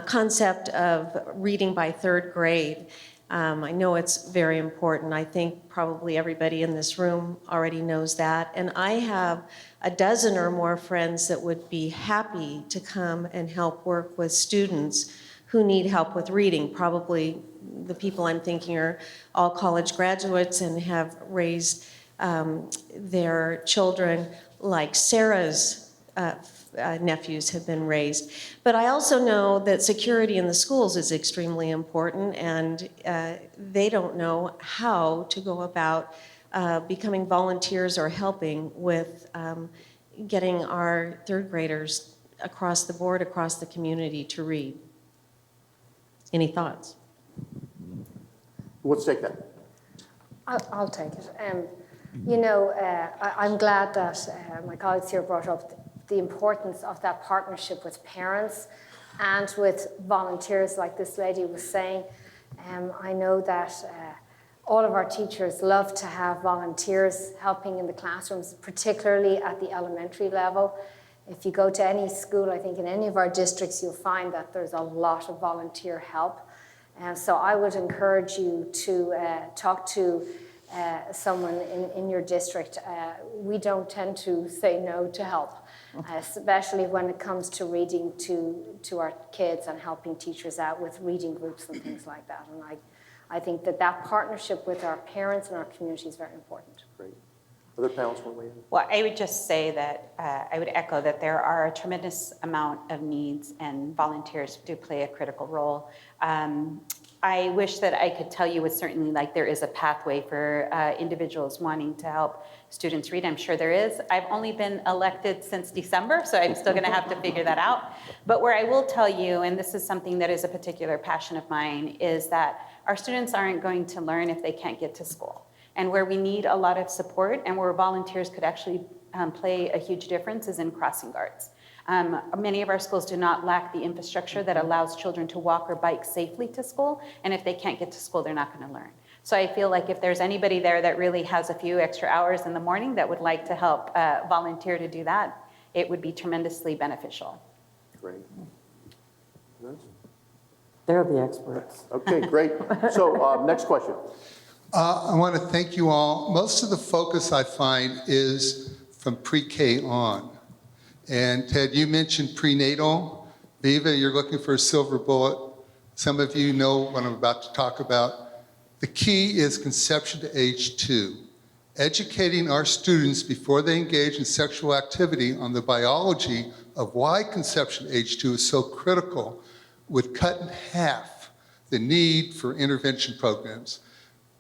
concept of reading by 3rd grade. I know it's very important. I think probably everybody in this room already knows that, and I have a dozen or more friends that would be happy to come and help work with students who need help with reading. Probably the people I'm thinking are all college graduates and have raised their children like Sarah's nephews have been raised. But I also know that security in the schools is extremely important, and they don't know how to go about becoming volunteers or helping with getting our third graders across the board, across the community to read. Any thoughts? Who wants to take that? I'll take it. I'm glad that my colleagues here brought up the importance of that partnership with parents and with volunteers, like this lady was saying. I know that all of our teachers love to have volunteers helping in the classrooms, particularly at the elementary level. If you go to any school, I think in any of our districts, you'll find that there's a lot of volunteer help. And so I would encourage you to talk to someone in your district. We don't tend to say no to help, especially when it comes to reading to our kids and helping teachers out with reading groups and things like that. And I think that partnership with our parents and our community is very important. Great. Other panelists want to weigh in? Well, I would just say that I would echo that there are a tremendous amount of needs, and volunteers do play a critical role. I wish that I could tell you with certainty like there is a pathway for individuals wanting to help students read. I'm sure there is. I've only been elected since December, so I'm still going to have to figure that out. But where I will tell you, and this is something that is a particular passion of mine, is that our students aren't going to learn if they can't get to school. And where we need a lot of support and where volunteers could actually play a huge difference is in crossing guards. Many of our schools do not lack the infrastructure that allows children to walk or bike safely to school, and if they can't get to school, they're not going to learn. So I feel like if there's anybody there that really has a few extra hours in the morning that would like to help volunteer to do that, it would be tremendously beneficial. Great. They're the experts. Okay, great. So next question. I want to thank you all. Most of the focus I find is from pre-K on. And Ted, you mentioned prenatal. Veva, you're looking for a silver bullet. Some of you know what I'm about to talk about. The key is conception to age 2. Educating our students before they engage in sexual activity on the biology of why conception to age 2 is so critical would cut in half the need for intervention programs.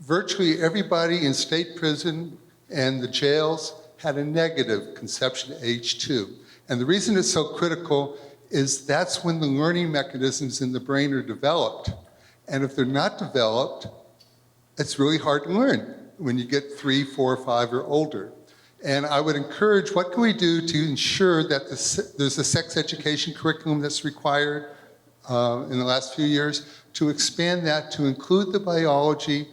Virtually everybody in state prison and the jails had a negative conception to age 2. And the reason it's so critical is that's when the learning mechanisms in the brain are developed. And if they're not developed, it's really hard to learn when you get 3, 4, 5 or older. And I would encourage, what can we do to ensure that there's a sex education curriculum that's required in the last few years, to expand that to include the biology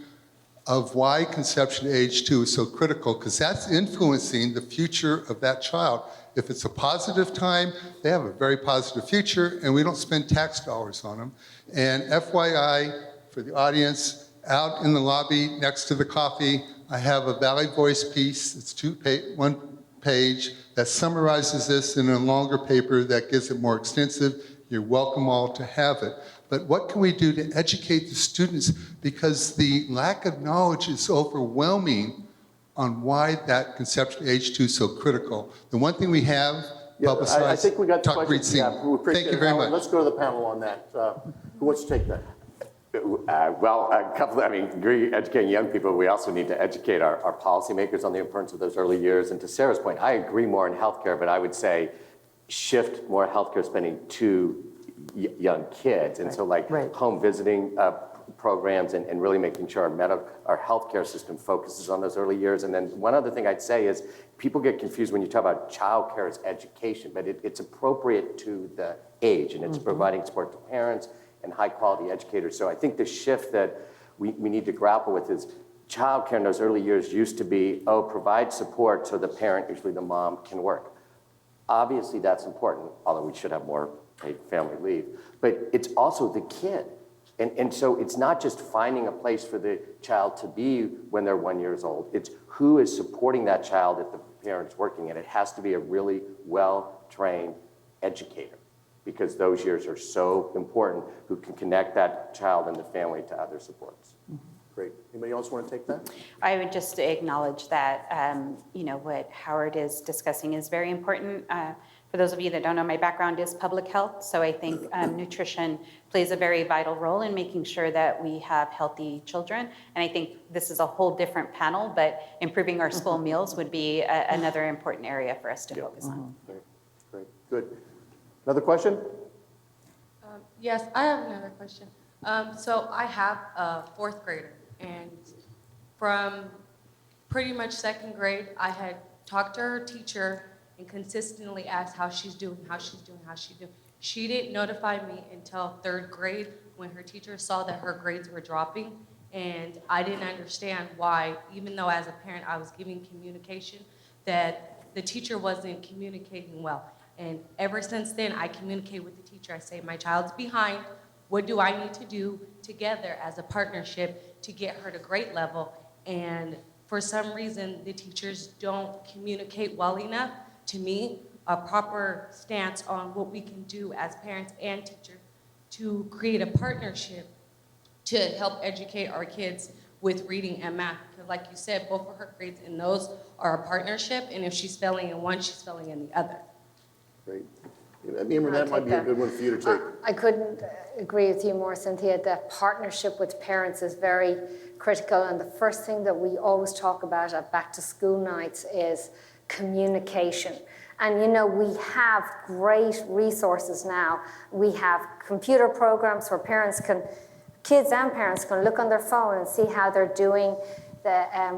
of why conception age 2 is so critical, because that's influencing the future of that child. If it's a positive time, they have a very positive future, and we don't spend tax dollars on them. And FYI, for the audience, out in the lobby next to the coffee, I have a Valley Voice piece. It's one page that summarizes this in a longer paper that gives it more extensive. You're welcome all to have it. But what can we do to educate the students? Because the lack of knowledge is overwhelming on why that conception age 2 is so critical. The one thing we have publicized, I think we got the talk question. read Yeah, we appreciate Thank you it. very Alan, much. Let's go to the panel on that. Who wants to take that? Well, agree educating young people, we also need to educate our policymakers on the importance of those early years. And to Sarah's point, I agree more in healthcare, but I would say shift more healthcare spending to young kids. And so home visiting programs and really making sure our healthcare system focuses on those early years. And then one other thing I'd say is people get confused when you talk about childcare as education, but it's appropriate to the age, and it's providing support to parents and high quality educators. So I think the shift that we need to grapple with is childcare in those early years used to be, provide support so the parent, usually the mom, can work. Obviously that's important, although we should have more paid family leave, but it's also the kid. And so it's not just finding a place for the child to be when they're 1 year old, it's who is supporting that child if the parent's working, and it has to be a really well-trained educator, because those years are so important, who can connect that child and the family to other supports. Great. Anybody else want to take that? I would just acknowledge that, what Howard is discussing is very important. For those of you that don't know, my background is public health, so I think nutrition plays a very vital role in making sure that we have healthy children. And I think this is a whole different panel, but improving our school meals would be another important area for us to focus on. Great, good. Another question? Yes, I have another question. So I have a fourth grader, and from pretty much second grade, I had talked to her teacher and consistently asked how she's doing, how she's doing, how she's doing. She didn't notify me until third grade when her teacher saw that her grades were dropping, and I didn't understand why, even though as a parent I was giving communication, that the teacher wasn't communicating well. And ever since then, I communicate with the teacher. I say, my child's behind. What do I need to do together as a partnership to get her to grade level? And for some reason, the teachers don't communicate well enough to me a proper stance on what we can do as parents and teachers to create a partnership to help educate our kids with reading and math. Because like you said, both of her grades in those are a partnership, and if she's failing in one, she's failing in the other. Great. Eimear, that might be a good one for you to take. I couldn't agree with you more, Cynthia. That partnership with parents is very critical, and the first thing that we always talk about at back to school nights is communication. And you know, we have great resources now. We have computer programs where kids and parents can look on their phone and see how they're doing.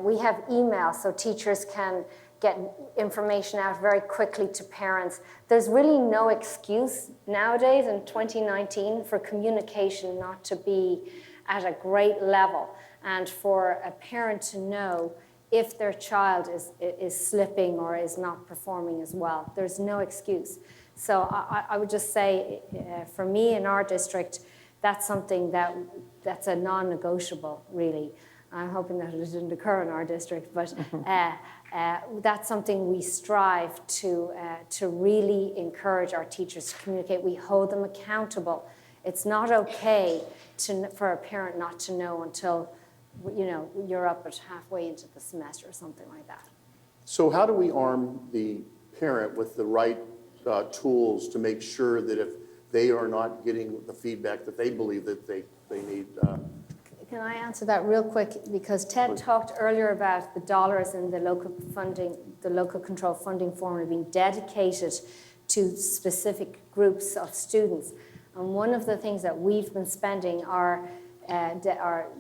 We have email so teachers can get information out very quickly to parents. There's really no excuse nowadays in 2019 for communication not to be at a great level, and for a parent to know if their child is slipping or is not performing as well. There's no excuse. So I would just say, for me in our district, that's something that's a non-negotiable, really. I'm hoping that it didn't occur in our district, but that's something we strive to really encourage our teachers to communicate. We hold them accountable. It's not okay for a parent not to know until you're up at halfway into the semester or something like that. So how do we arm the parent with the right tools to make sure that if they are not getting the feedback that they believe that they need? Can I answer that real quick? Because Ted talked earlier about the dollars in the local funding, the local control funding formula being dedicated to specific groups of students. And one of the things that we've been spending our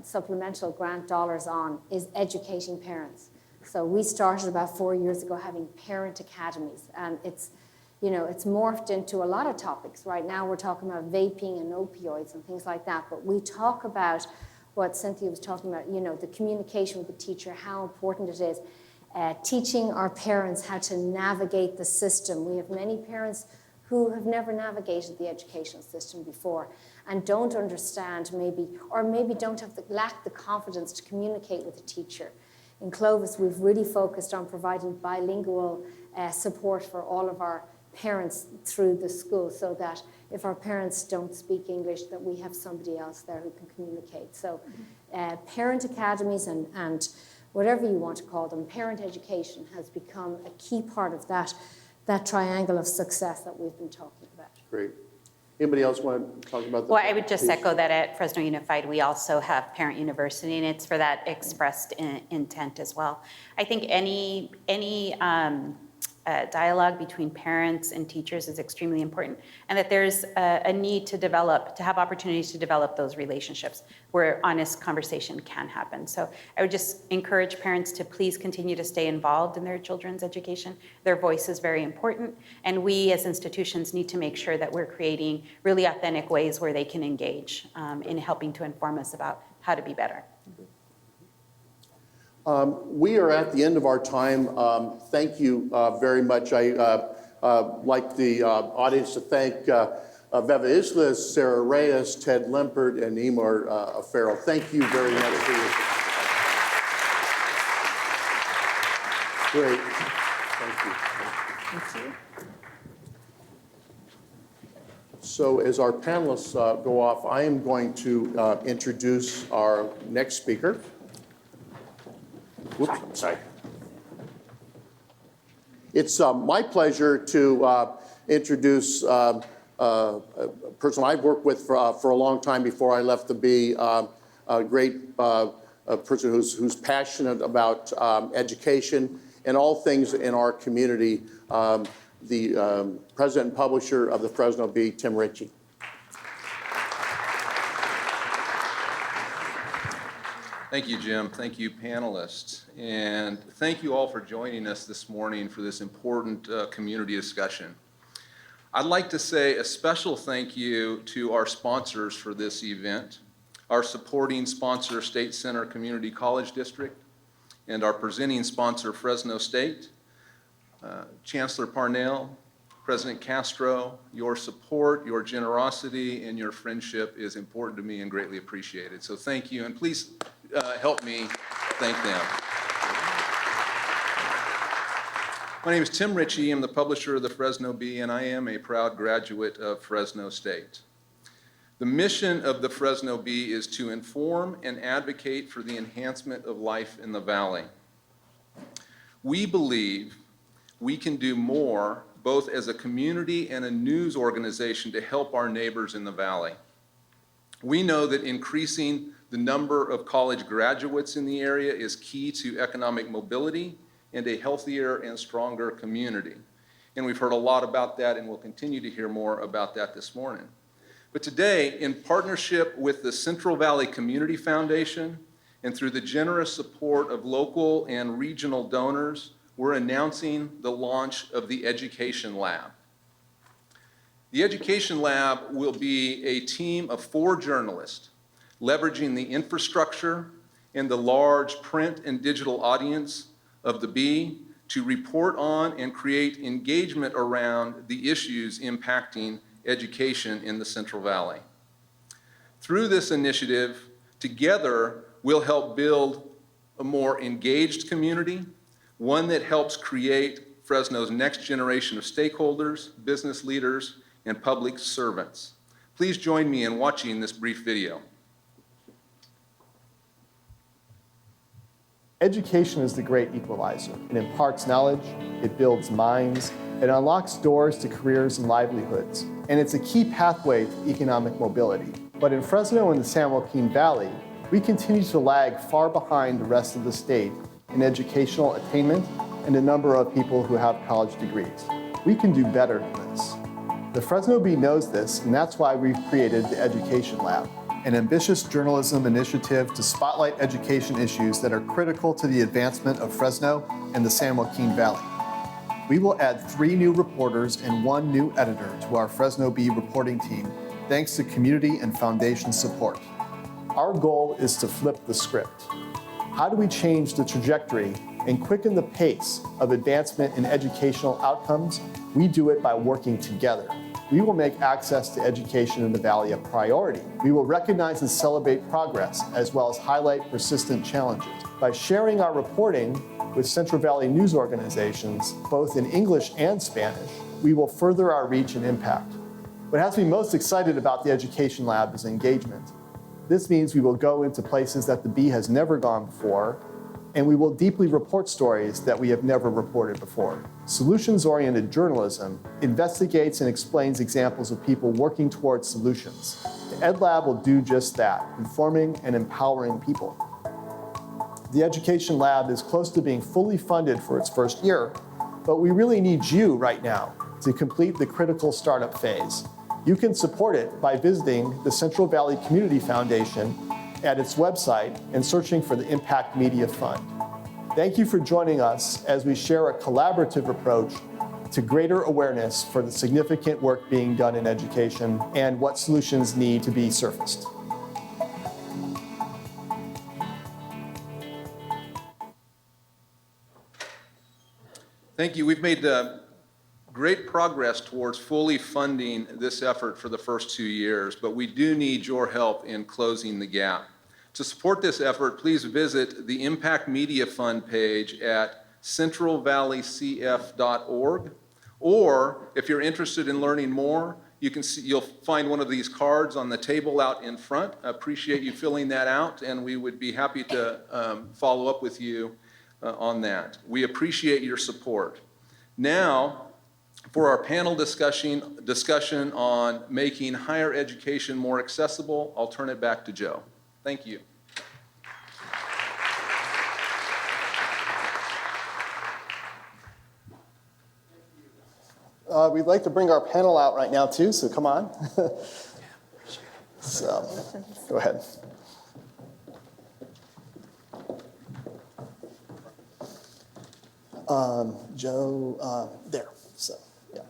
supplemental grant dollars on is educating parents. So we started about 4 years ago having parent academies, and it's morphed into a lot of topics. Right now we're talking about vaping and opioids and things like that, but we talk about what Cynthia was talking about, the communication with the teacher, how important it is, teaching our parents how to navigate the system. We have many parents who have never navigated the educational system before and don't understand maybe don't lack the confidence to communicate with a teacher. In Clovis, we've really focused on providing bilingual support for all of our parents through the school, so that if our parents don't speak English, that we have somebody else there who can communicate. So parent academies and whatever you want to call them, parent education has become a key part of that triangle of success that we've been talking about. Great. Anybody else want to talk about that? Well, I would just echo that at Fresno Unified, we also have Parent University, and it's for that expressed intent as well. I think any dialogue between parents and teachers is extremely important, and that there's a need to have opportunities to develop those relationships where honest conversation can happen. So I would just encourage parents to please continue to stay involved in their children's education. Their voice is very important, and we as institutions need to make sure that we're creating really authentic ways where they can engage in helping to inform us about how to be better. We are at the end of our time. Thank you very much. I like the audience to thank Veva Islas, Sara Reyes, Ted Lempert, and Eimear Farrell. Thank you very much for your... Great. Thank you. Thank you. So as our panelists go off, I am going to introduce our next speaker. Whoops, sorry. It's my pleasure to introduce a person I've worked with for a long time before I left the Bee, a great person who's passionate about education and all things in our community, the president and publisher of the Fresno Bee, Tim Richie. Thank you, Jim. Thank you, panelists. And thank you all for joining us this morning for this important community discussion. I'd like to say a special thank you to our sponsors for this event, our supporting sponsor, State Center Community College District, and our presenting sponsor, Fresno State. Chancellor Parnell, President Castro, your support, your generosity, and your friendship is important to me and greatly appreciated. So thank you, and please help me thank them. My name is Tim Richie. I'm the publisher of the Fresno Bee, and I am a proud graduate of Fresno State. The mission of the Fresno Bee is to inform and advocate for the enhancement of life in the Valley. We believe we can do more, both as a community and a news organization, to help our neighbors in the Valley. We know that increasing the number of college graduates in the area is key to economic mobility and a healthier and stronger community. And we've heard a lot about that, and we'll continue to hear more about that this morning. But today, in partnership with the Central Valley Community Foundation and through the generous support of local and regional donors, we're announcing the launch of the Education Lab. The Education Lab will be a team of 4 journalists leveraging the infrastructure and the large print and digital audience of the Bee to report on and create engagement around the issues impacting education in the Central Valley. Through this initiative, together we'll help build a more engaged community, one that helps create Fresno's next generation of stakeholders, business leaders, and public servants. Please join me in watching this brief video. Education is the great equalizer. It imparts knowledge, it builds minds, it unlocks doors to careers and livelihoods, and it's a key pathway to economic mobility. But in Fresno and the San Joaquin Valley, we continue to lag far behind the rest of the state in educational attainment and the number of people who have college degrees. We can do better than this. The Fresno Bee knows this, and that's why we've created the Education Lab, an ambitious journalism initiative to spotlight education issues that are critical to the advancement of Fresno and the San Joaquin Valley. We will add 3 new reporters and 1 new editor to our Fresno Bee reporting team, thanks to community and foundation support. Our goal is to flip the script. How do we change the trajectory and quicken the pace of advancement in educational outcomes? We do it by working together. We will make access to education in the Valley a priority. We will recognize and celebrate progress, as well as highlight persistent challenges. By sharing our reporting with Central Valley news organizations, both in English and Spanish, we will further our reach and impact. What has me most excited about the Education Lab is engagement. This means we will go into places that the Bee has never gone before, and we will deeply report stories that we have never reported before. Solutions-oriented journalism investigates and explains examples of people working towards solutions. The Ed Lab will do just that, informing and empowering people. The Education Lab is close to being fully funded for its first year, but we really need you right now to complete the critical startup phase. You can support it by visiting the Central Valley Community Foundation at its website and searching for the Impact Media Fund. Thank you for joining us as we share a collaborative approach to greater awareness for the significant work being done in education and what solutions need to be surfaced. Thank you. We've made great progress towards fully funding this effort for the first 2 years, but we do need your help in closing the gap. To support this effort, please visit the Impact Media Fund page at centralvalleycf.org, or if you're interested in learning more, you'll find one of these cards on the table out in front. I appreciate you filling that out, and we would be happy to follow up with you on that. We appreciate your support. Now, for our panel discussion on making higher education more accessible, I'll turn it back to Joe. Thank you. We'd like to bring our panel out right now too, so come on. So, go ahead. Joe, there, so, yeah.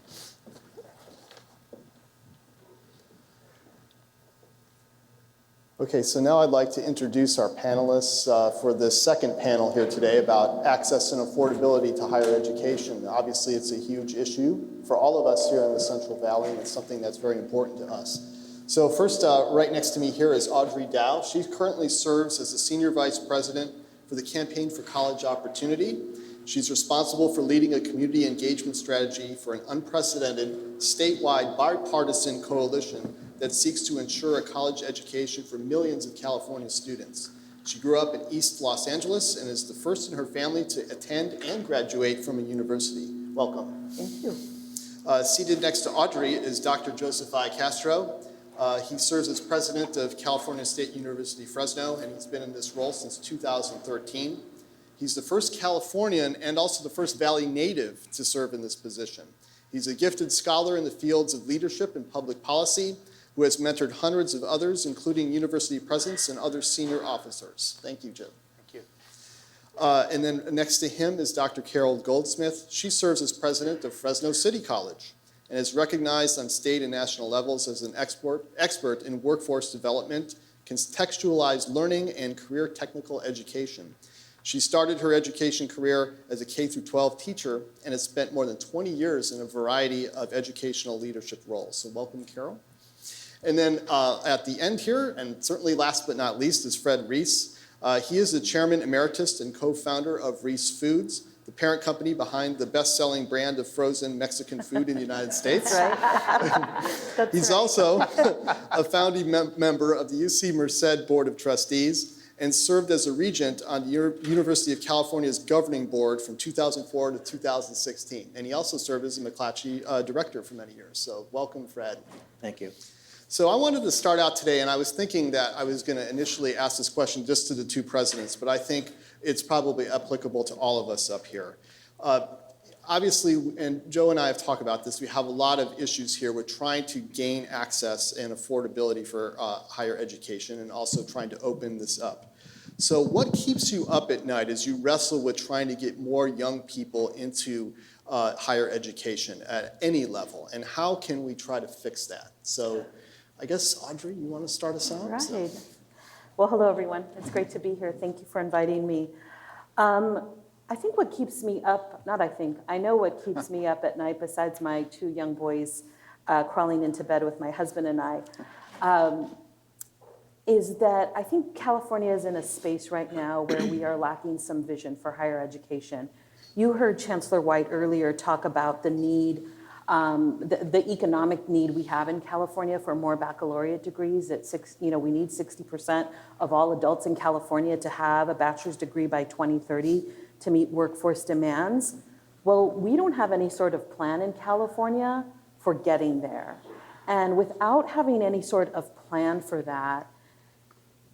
Okay, so now I'd like to introduce our panelists for the second panel here today about access and affordability to higher education. Obviously, it's a huge issue for all of us here in the Central Valley, and it's something that's very important to us. So first, right next to me here is Audrey Dow. She currently serves as the Senior Vice President for the Campaign for College Opportunity. She's responsible for leading a community engagement strategy for an unprecedented statewide bipartisan coalition that seeks to ensure a college education for millions of California students. She grew up in East Los Angeles and is the first in her family to attend and graduate from a university. Welcome. Thank you. Seated next to Audrey is Dr. Joseph I. Castro. He serves as president of California State University, Fresno, and he's been in this role since 2013. He's the first Californian and also the first Valley native to serve in this position. He's a gifted scholar in the fields of leadership and public policy who has mentored hundreds of others, including university presidents and other senior officers. Thank you, Jim. Thank you. And then next to him is Dr. Carole Goldsmith. She serves as president of Fresno City College and is recognized on state and national levels as an expert in workforce development, contextualized learning, and career technical education. She started her education career as a K-12 teacher and has spent more than 20 years in a variety of educational leadership roles. So welcome, Carole. And then at the end here, and certainly last but not least, is Fred Reese. He is the chairman emeritus and co-founder of Reese Foods, the parent company behind the best-selling brand of frozen Mexican food in the United States. That's He's right. also a founding member of the UC Merced Board of Trustees and served as a regent on the University of California's governing board from 2004 to 2016. And he also served as a McClatchy director for many years. So welcome, Fred. Thank you. So I wanted to start out today, and I was thinking that I was going to initially ask this question just to the two presidents, but I think it's probably applicable to all of us up here. Obviously, and Joe and I have talked about this, we have a lot of issues here with trying to gain access and affordability for higher education and also trying to open this up. So what keeps you up at night as you wrestle with trying to get more young people into higher education at any level, and how can we try to fix that? So I guess, Audrey, you want to start us out? Right. So. Well, hello, everyone. It's great to be here. Thank you for inviting me. I think what keeps me up, I know what keeps me up at night, besides my two young boys crawling into bed with my husband and I, is that I think California is in a space right now where we are lacking some vision for higher education. You heard Chancellor White earlier talk about the need, the economic need we have in California for more baccalaureate degrees. We need 60% of all adults in California to have a bachelor's degree by 2030 to meet workforce demands. Well, we don't have any sort of plan in California for getting there. And without having any sort of plan for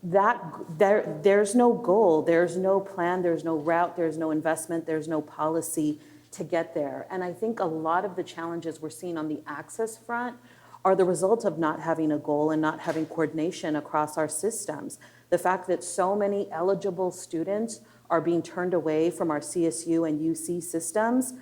there's no goal, there's no plan, there's no route, there's no investment, there's no policy to get there. And I think a lot of the challenges we're seeing on the access front are the result of not having a goal and not having coordination across our systems. The fact that so many eligible students are being turned away from our CSU and UC systems.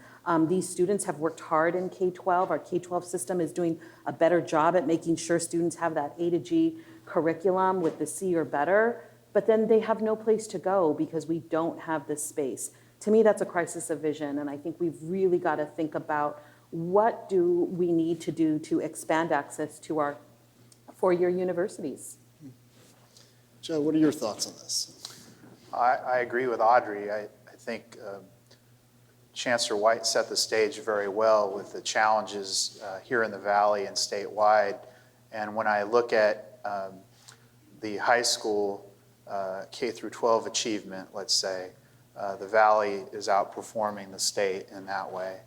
These students have worked hard in K-12. Our K-12 system is doing a better job at making sure students have that A to G curriculum with the C or better, but then they have no place to go because we don't have this space. To me, that's a crisis of vision, and I think we've really got to think about what do we need to do to expand access to our four-year universities. Joe, what are your thoughts on this? I agree with Audrey. I think Chancellor White set the stage very well with the challenges here in the Valley and statewide. And when I look at the high school K-12 achievement, let's say, the Valley is outperforming the state in that way.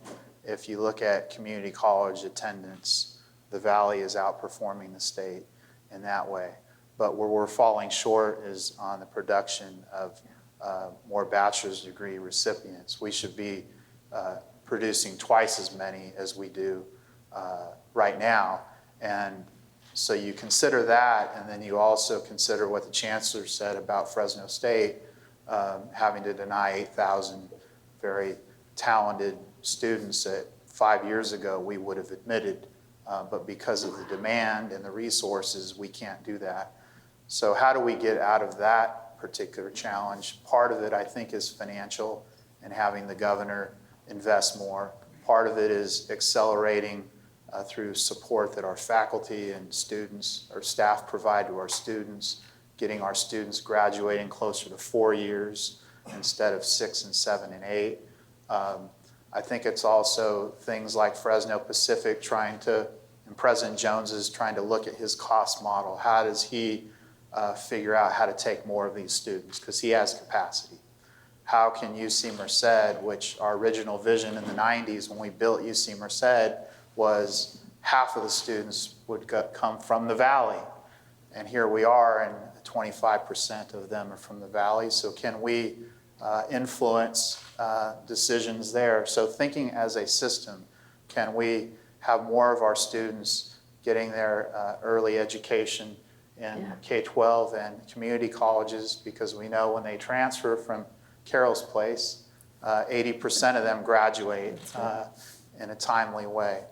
if you look at community college attendance, the Valley is outperforming the state in that way. But where we're falling short is on the production of more bachelor's degree recipients. We should be producing twice as many as we do right now. And so you consider that, and then you also consider what the chancellor said about Fresno State having to deny 8,000 very talented students that 5 years ago we would have admitted, but because of the demand and the resources, we can't do that. So how do we get out of that particular challenge? Part of it, I think, is financial and having the governor invest more. Part of it is accelerating through support that our faculty and students or staff provide to our students, getting our students graduating closer to 4 years instead of 6 and 7 and 8. I think it's also things like Fresno Pacific trying to, and President Jones is trying to look at his cost model. How does he figure out how to take more of these students? Because he has capacity. How can UC Merced, which our original vision in the 90s when we built UC Merced was half of the students would come from the Valley. And here we are, and 25% of them are from the Valley. So can we influence decisions there? So thinking as a system, can we have more of our students getting their early education in K-12 and community colleges? Because we know when they transfer from Carole's place, 80% of them graduate in a timely way.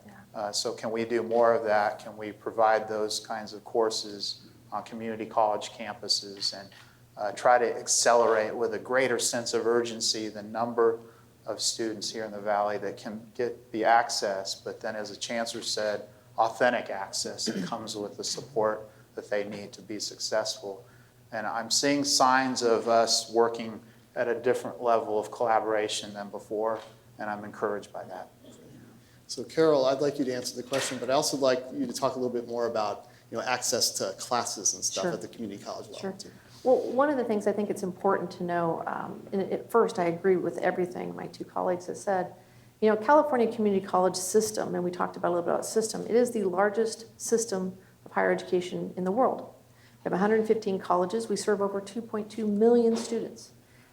So can we do more of that? Can we provide those kinds of courses on community college campuses and try to accelerate with a greater sense of urgency the number of students here in the Valley that can get the access, but then as the chancellor said, authentic access that comes with the support that they need to be successful. And I'm seeing signs of us working at a different level of collaboration than before, and I'm encouraged by that. So Carole, I'd like you to answer the question, but I also like you to talk a little bit more about access to classes and stuff at the community college level too. Well, one of the things I think it's important to know, and at first I agree with everything my two colleagues have said. California Community College system, and we talked about a little bit about system, it is the largest system of higher education in the world. We have 115 colleges. We serve over 2.2 million students.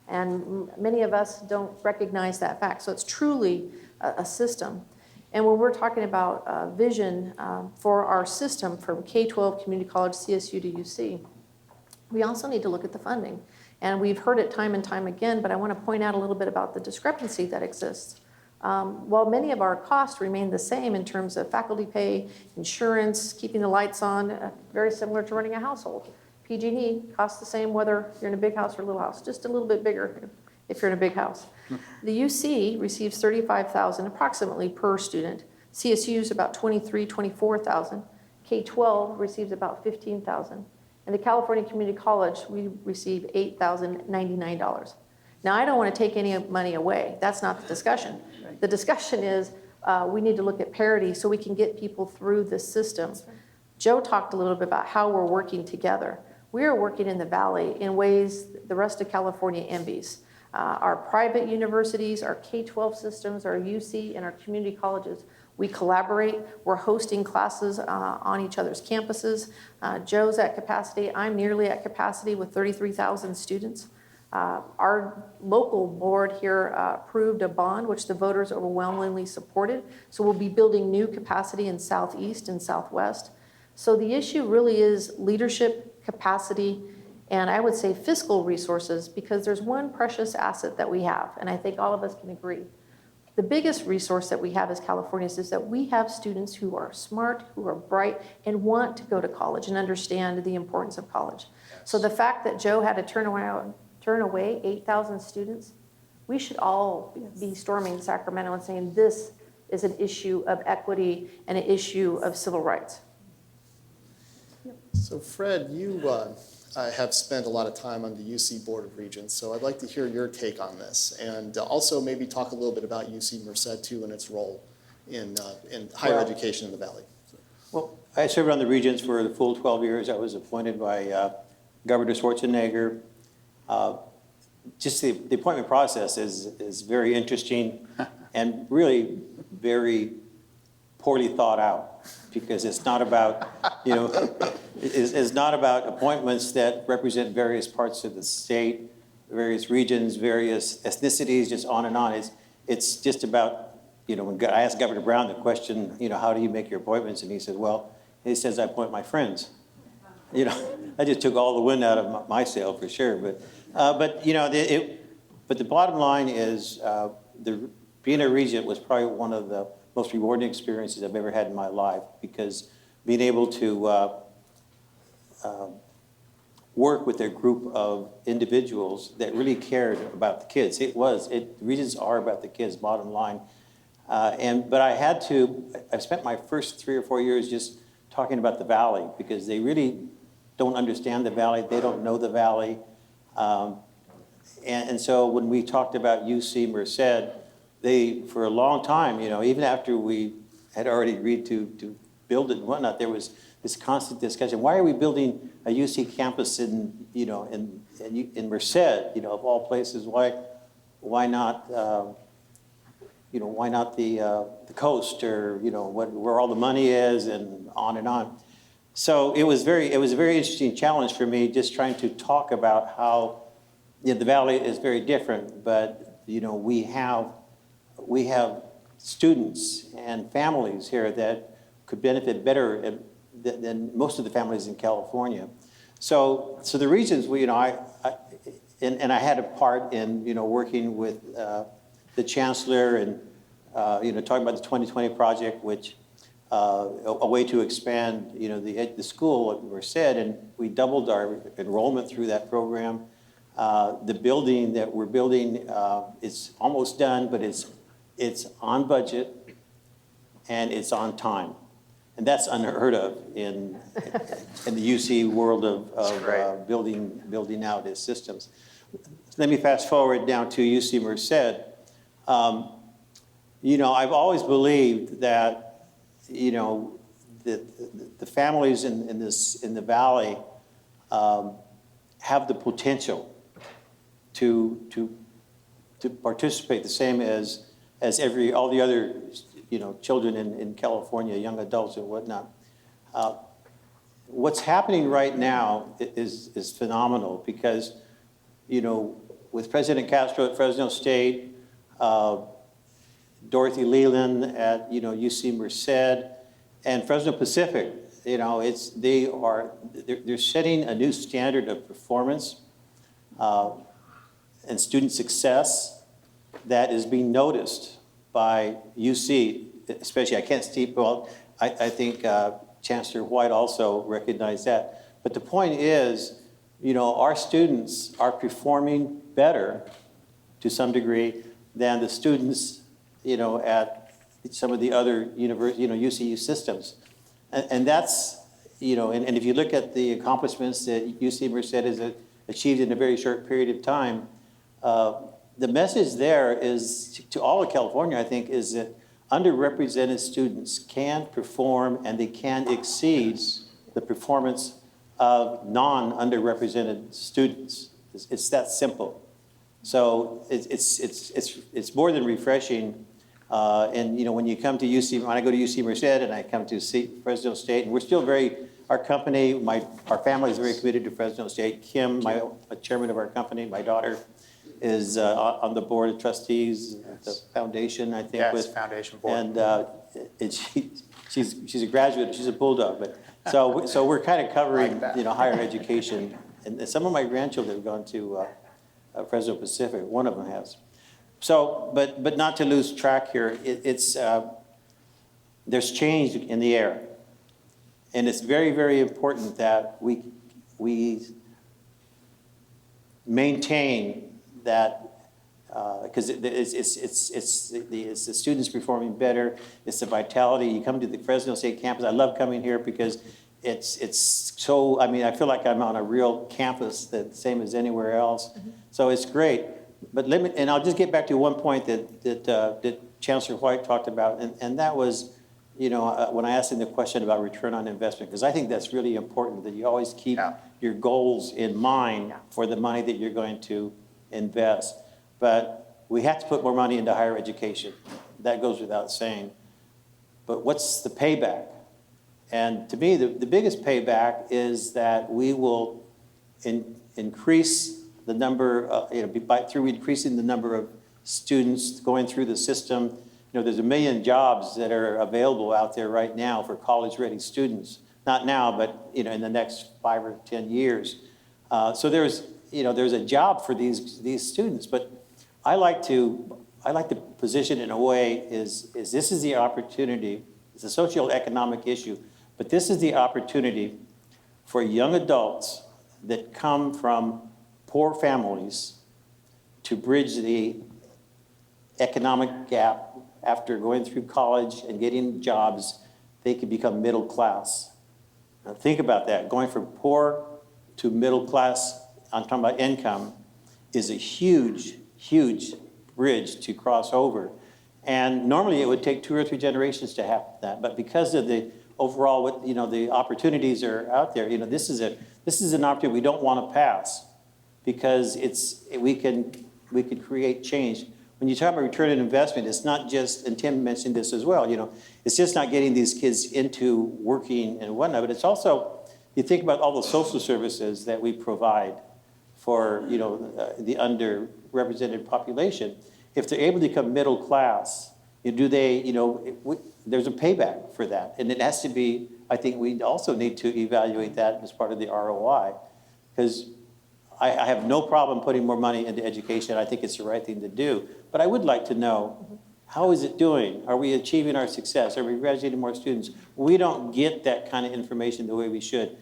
And many of us don't recognize that fact. So it's truly a system. And when we're talking about vision for our system from K-12 community college, CSU to UC, we also need to look at the funding. And we've heard it time and time again, but I want to point out a little bit about the discrepancy that exists. While many of our costs remain the same in terms of faculty pay, insurance, keeping the lights on, very similar to running a household. PG&E costs the same whether you're in a big house or a little house, just a little bit bigger if you're in a big house. The UC receives $35,000 approximately per student. CSU is about $23,000, $24,000. K-12 receives about $15,000. And the California Community College, we receive $8,099. Now, I don't want to take any money away. That's not the discussion. The discussion is we need to look at parity so we can get people through this system. Joe talked a little bit about how we're working together. We are working in the Valley in ways the rest of California envies. Our private universities, our K-12 systems, our UC, and our community colleges, we collaborate. We're hosting classes on each other's campuses. Joe's at capacity. I'm nearly at capacity with 33,000 students. Our local board here approved a bond, which the voters overwhelmingly supported. So we'll be building new capacity in Southeast and Southwest. So the issue really is leadership, capacity, and I would say fiscal resources, because there's one precious asset that we have, and I think all of us can agree. The biggest resource that we have as Californians is that we have students who are smart, who are bright, and want to go to college and understand the importance of college. Yes. So the fact that Joe had to turn away 8,000 students, we should all be storming Sacramento and saying this is an issue of equity and an issue of civil rights. So Fred, you have spent a lot of time on the UC Board of Regents, so I'd like to hear your take on this, and also maybe talk a little bit about UC Merced too and its role in higher education in the Valley. Well, I served on the Regents for the full 12 years. I was appointed by Governor Schwarzenegger. Just the appointment process is very interesting. and really very poorly thought out, because it's not about, it's not about appointments that represent various parts of the state, various regions, various ethnicities, just on and on. It's just about, when I asked Governor Brown the question, how do you make your appointments? And he said, he says, I appoint my friends. I just took all the wind out of my sail for sure. But the bottom line is being a regent was probably one of the most rewarding experiences I've ever had in my life, because being able to work with a group of individuals that really cared about the kids. Regents are about the kids, bottom line. But I spent my first 3 or 4 years just talking about the Valley, because they really don't understand the Valley. They don't know the Valley. And so when we talked about UC Merced, for a long time, even after we had already agreed to build it and whatnot, there was this constant discussion. Why are we building a UC campus in Merced, of all places? Why not, why not the coast, or, where all the money is, and on and on. So it was a very interesting challenge for me, just trying to talk about how the Valley is very different, but, we have students and families here that could benefit better than most of the families in California. So the reasons I had a part in, working with the chancellor and, talking about the 2020 project, which a way to expand, the school at Merced, and we doubled our enrollment through that program. The building that we're building, it's almost done, but it's on budget and it's on time. And that's unheard of in the UC world of building out its systems. Let me fast forward down to UC Merced. I've always believed that, the families in the Valley have the potential to participate the same as all the other children in California, young adults and whatnot. What's happening right now is phenomenal, because with President Castro at Fresno State, Dorothy Leland at UC Merced, and Fresno Pacific, they're setting a new standard of performance and student success that is being noticed by UC, especially. I can't speak, I think Chancellor White also recognized that. But the point is, our students are performing better to some degree than the students, at some of the other UCU systems. And that's, and if you look at the accomplishments that UC Merced has achieved in a very short period of time, the message there is to all of California, I think, is that underrepresented students can perform and they can exceed the performance of non-underrepresented students. It's that simple. So it's more than refreshing. And when you come to UC, when I go to UC Merced and I come to Fresno State, and we're still our company, our family is very committed to Fresno State. Kim, a chairman of our company, my daughter, is on the board of trustees at the foundation, I think. Yes, foundation board. And she's a graduate, she's a bulldog. But so we're kind of covering higher education. And some of my grandchildren have gone to Fresno Pacific. One of them has. So, but not to lose track here, there's change in the air. And it's very, very important that we maintain that, because it's the students performing better, it's the vitality. You come to the Fresno State campus. I love coming here because it's so, I feel like I'm on a real campus, the same as anywhere else. Mm-hmm. So it's great. But and I'll just get back to one point that Chancellor White talked about, and that was, when I asked him the question about return on investment, because I think that's really important, that you always keep your goals in mind for the money that you're going to invest. But We have to put more money into higher education. That goes without saying. But what's the payback? And to me, the biggest payback is that we will increase the number, through increasing the number of students going through the system. There's 1 million jobs that are available out there right now for college-ready students. Not now, but in the next 5 or 10 years. So there's a job for these students. But I like to position it in a way is this is the opportunity. It's a socioeconomic issue, but this is the opportunity for young adults that come from poor families to bridge the economic gap. After going through college and getting jobs, they can become middle class. Now think about that. Going from poor to middle class, I'm talking about income, is a huge, huge bridge to cross over. And normally it would take 2 or 3 generations to have that. But because of the overall, the opportunities are out there, this is an opportunity we don't want to pass, because we can create change. When you talk about return on investment, it's not just, and Tim mentioned this as well, it's just not getting these kids into working and whatnot, but it's also, you think about all the social services that we provide for, the underrepresented population. If they're able to become middle class, there's a payback for that. And it has to be, I think we also need to evaluate that as part of the ROI, because I have no problem putting more money into education. I think it's the right thing to do. But I would like to know, how is it doing? Are we achieving our success? Are we graduating more students? We don't get that kind of information the way we should,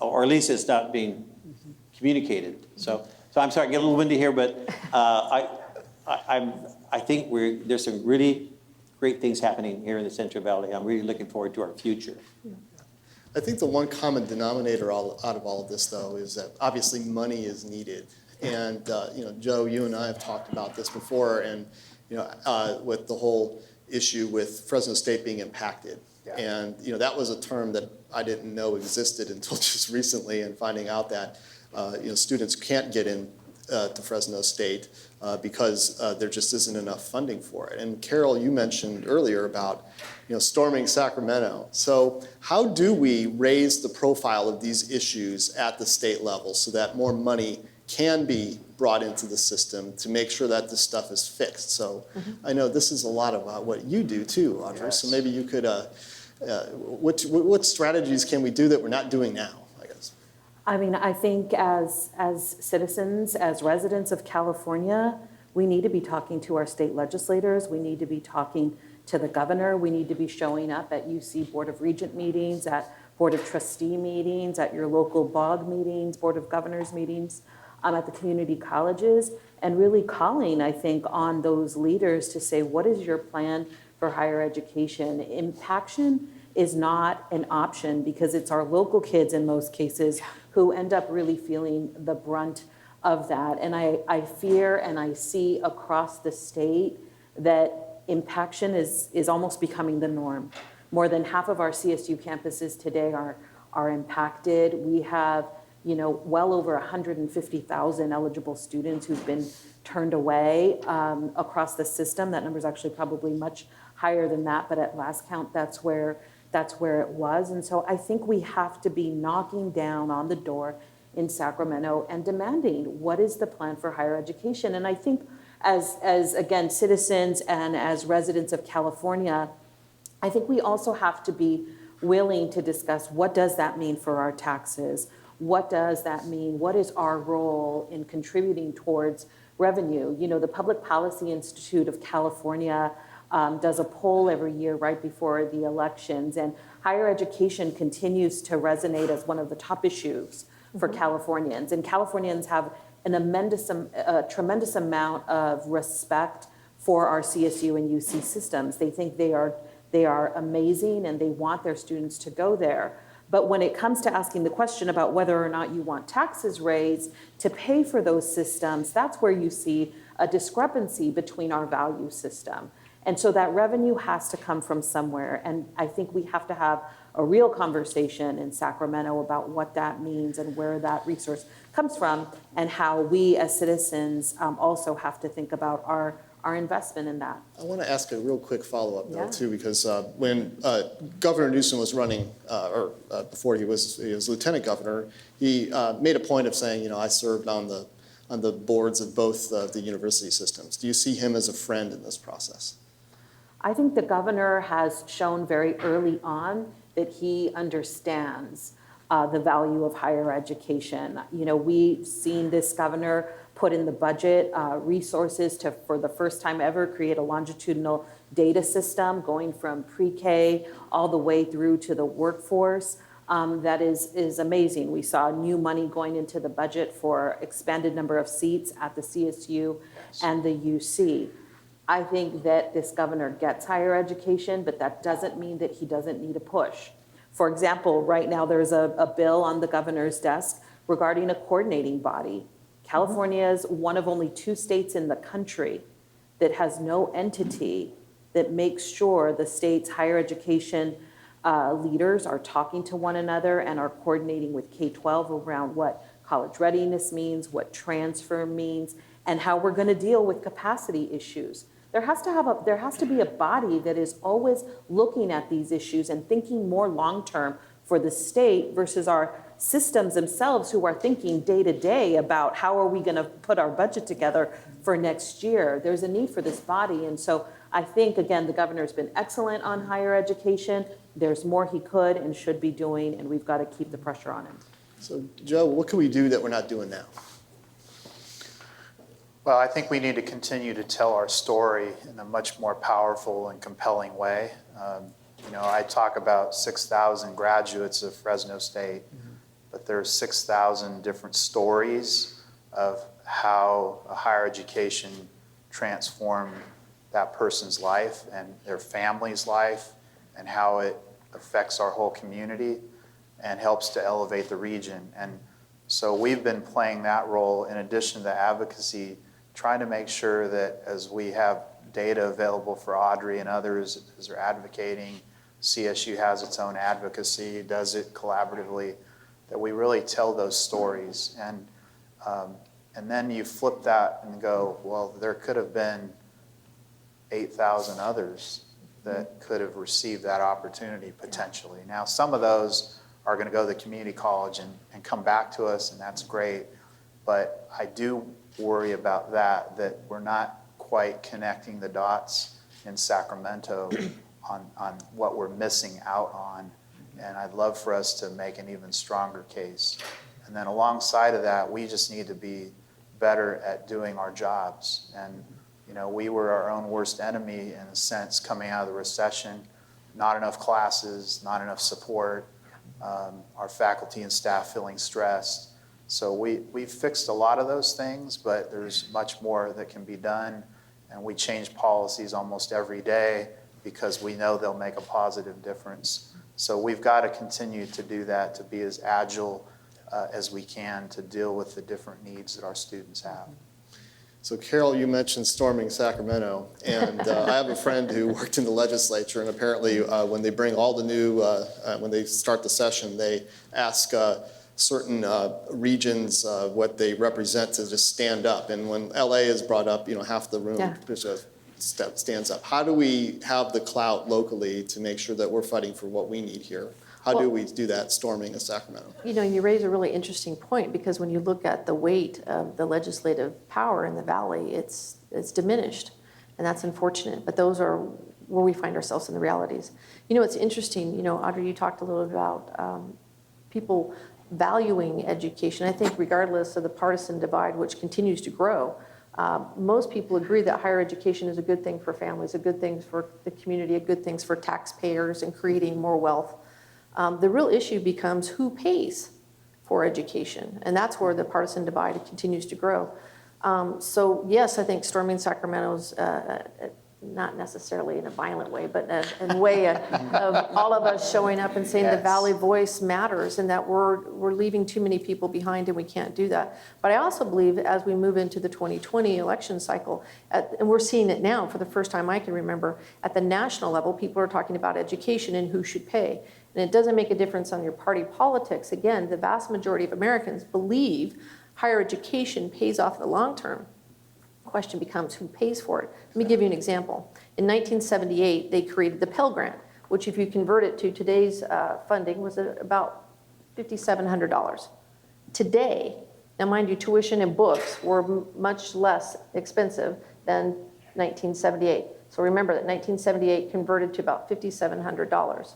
or at least it's not being communicated. So I'm sorry, I get a little windy here, but I think there's some really great things happening here in the Central Valley. I'm really looking forward to our future. I think the one common denominator out of all of this, though, is that obviously money is needed. And Joe, you and I have talked about this before, and with the whole issue with Fresno State being impacted. Yeah. And that was a term that I didn't know existed until just recently, and finding out that students can't get in to Fresno State because there just isn't enough funding for it. And Carole, you mentioned earlier about storming Sacramento. So how do we raise the profile of these issues at the state level so that more money can be brought into the system to make sure that this stuff is fixed? So I know this is a lot about what you do too, Audrey. Yes. So maybe you could, what strategies can we do that we're not doing now, I guess? I mean, I think as citizens, as residents of California, we need to be talking to our state legislators. We need to be talking to the governor. We need to be showing up at UC Board of Regent meetings, at Board of Trustee meetings, at your local BOG meetings, Board of Governors meetings, at the community colleges, and really calling, I think, on those leaders to say, what is your plan for higher education? Impaction is not an option because it's our local kids in most cases who end up really feeling the brunt of that. And I fear and I see across the state that impaction is almost becoming the norm. More than half of our CSU campuses today are impacted. We have well over 150,000 eligible students who've been turned away across the system. That number is actually probably much higher than that, but at last count, that's where it was. And so I think we have to be knocking down on the door in Sacramento and demanding, what is the plan for higher education? And I think as again, citizens and as residents of California, I think we also have to be willing to discuss, what does that mean for our taxes? What does that mean? What is our role in contributing towards revenue? The Public Policy Institute of California does a poll every year right before the elections, and higher education continues to resonate as one of the top issues for Californians. And Californians have a tremendous amount of respect for our CSU and UC systems. They think they are amazing and they want their students to go there. But when it comes to asking the question about whether or not you want taxes raised to pay for those systems, that's where you see a discrepancy between our value system. And so that revenue has to come from somewhere. And I think we have to have a real conversation in Sacramento about what that means and where that resource comes from, and how we as citizens also have to think about our investment in that. I want to ask a real quick follow-up though, Yeah. too, because when Governor Newsom was running, before he was lieutenant governor, he made a point of saying, you know, I served on the boards of both the university systems. Do you see him as a friend in this process? I think the governor has shown very early on that he understands the value of higher education. You know, we've seen this governor put in the budget resources to, for the first time ever, create a longitudinal data system going from pre-K all the way through to the workforce. That is amazing. We saw new money going into the budget for expanded number of seats at the CSU and the UC. I think that this governor gets higher education, but that doesn't mean that he doesn't need a push. For example, right now there's a bill on the governor's desk regarding a coordinating body. California is one of only 2 states in the country that has no entity that makes sure the state's higher education leaders are talking to one another and are coordinating with K-12 around what college readiness means, what transfer means, and how we're going to deal with capacity issues. There has to be a body that is always looking at these issues and thinking more long-term for the state versus our systems themselves, who are thinking day to day about how are we going to put our budget together for next year. There's a need for this body. And so I think, again, the governor's been excellent on higher education. There's more he could and should be doing, and we've got to keep the pressure on him. So, Joe, what can we do that we're not doing now? Well, I think we need to continue to tell our story in a much more powerful and compelling way. You know, I talk about 6,000 graduates of Fresno State, but there's 6,000 different stories of how a higher education transformed that person's life and their family's life, and how it affects our whole community and helps to elevate the region. And so we've been playing that role in addition to advocacy, trying to make sure that as we have data available for Audrey and others as they're advocating, CSU has its own advocacy, does it collaboratively, that we really tell those stories. And then you flip that and go, well, there could have been 8,000 others that could have received that opportunity potentially. Now, some of those are going to go to the community college and come back to us, and that's great. But I do worry about that we're not quite connecting the dots in Sacramento on what we're missing out on. And I'd love for us to make an even stronger case. And then alongside of that, we just need to be better at doing our jobs. And you know, we were our own worst enemy in a sense coming out of the recession. Not enough classes, not enough support, our faculty and staff feeling stressed. So we've fixed a lot of those things, but there's much more that can be done. And we change policies almost every day because we know they'll make a positive difference. So we've got to continue to do that, to be as agile as we can to deal with the different needs that our students have. So Carole, you mentioned storming Sacramento, and I have a friend who worked in the legislature, and apparently when they bring all the new, when they start the session, they ask certain regions what they represent to just stand up. And when LA is brought up, you know, half the room just stands up. How do we have the clout locally to make sure that we're fighting for what we need here? How do we do that storming of Sacramento? You know, you raise a really interesting point, because when you look at the weight of the legislative power in the Valley, it's diminished, and that's unfortunate. But those are where we find ourselves in the realities. You know, it's interesting, you know, Audrey, you talked a little about people valuing education. I think regardless of the partisan divide, which continues to grow, most people agree that higher education is a good thing for families, a good thing for the community, a good thing for taxpayers and creating more wealth. The real issue becomes who pays for education, and that's where the partisan divide continues to grow. So yes, I think storming Sacramento's not necessarily in a violent way, but in a way of all of us showing up and saying the Valley voice matters, and that we're leaving too many people behind, and we can't do that. But I also believe as we move into the 2020 election cycle, and we're seeing it now for the first time I can remember, at the national level, people are talking about education and who should pay. And it doesn't make a difference on your party politics. Again, the vast majority of Americans believe higher education pays off in the long term. The question becomes who pays for it. Let me give you an example. In 1978, they created the Pell Grant, which if you convert it to today's funding was about $5,700. Today, now mind you, tuition and books were much less expensive than 1978. So remember that 1978 converted to about $5,700.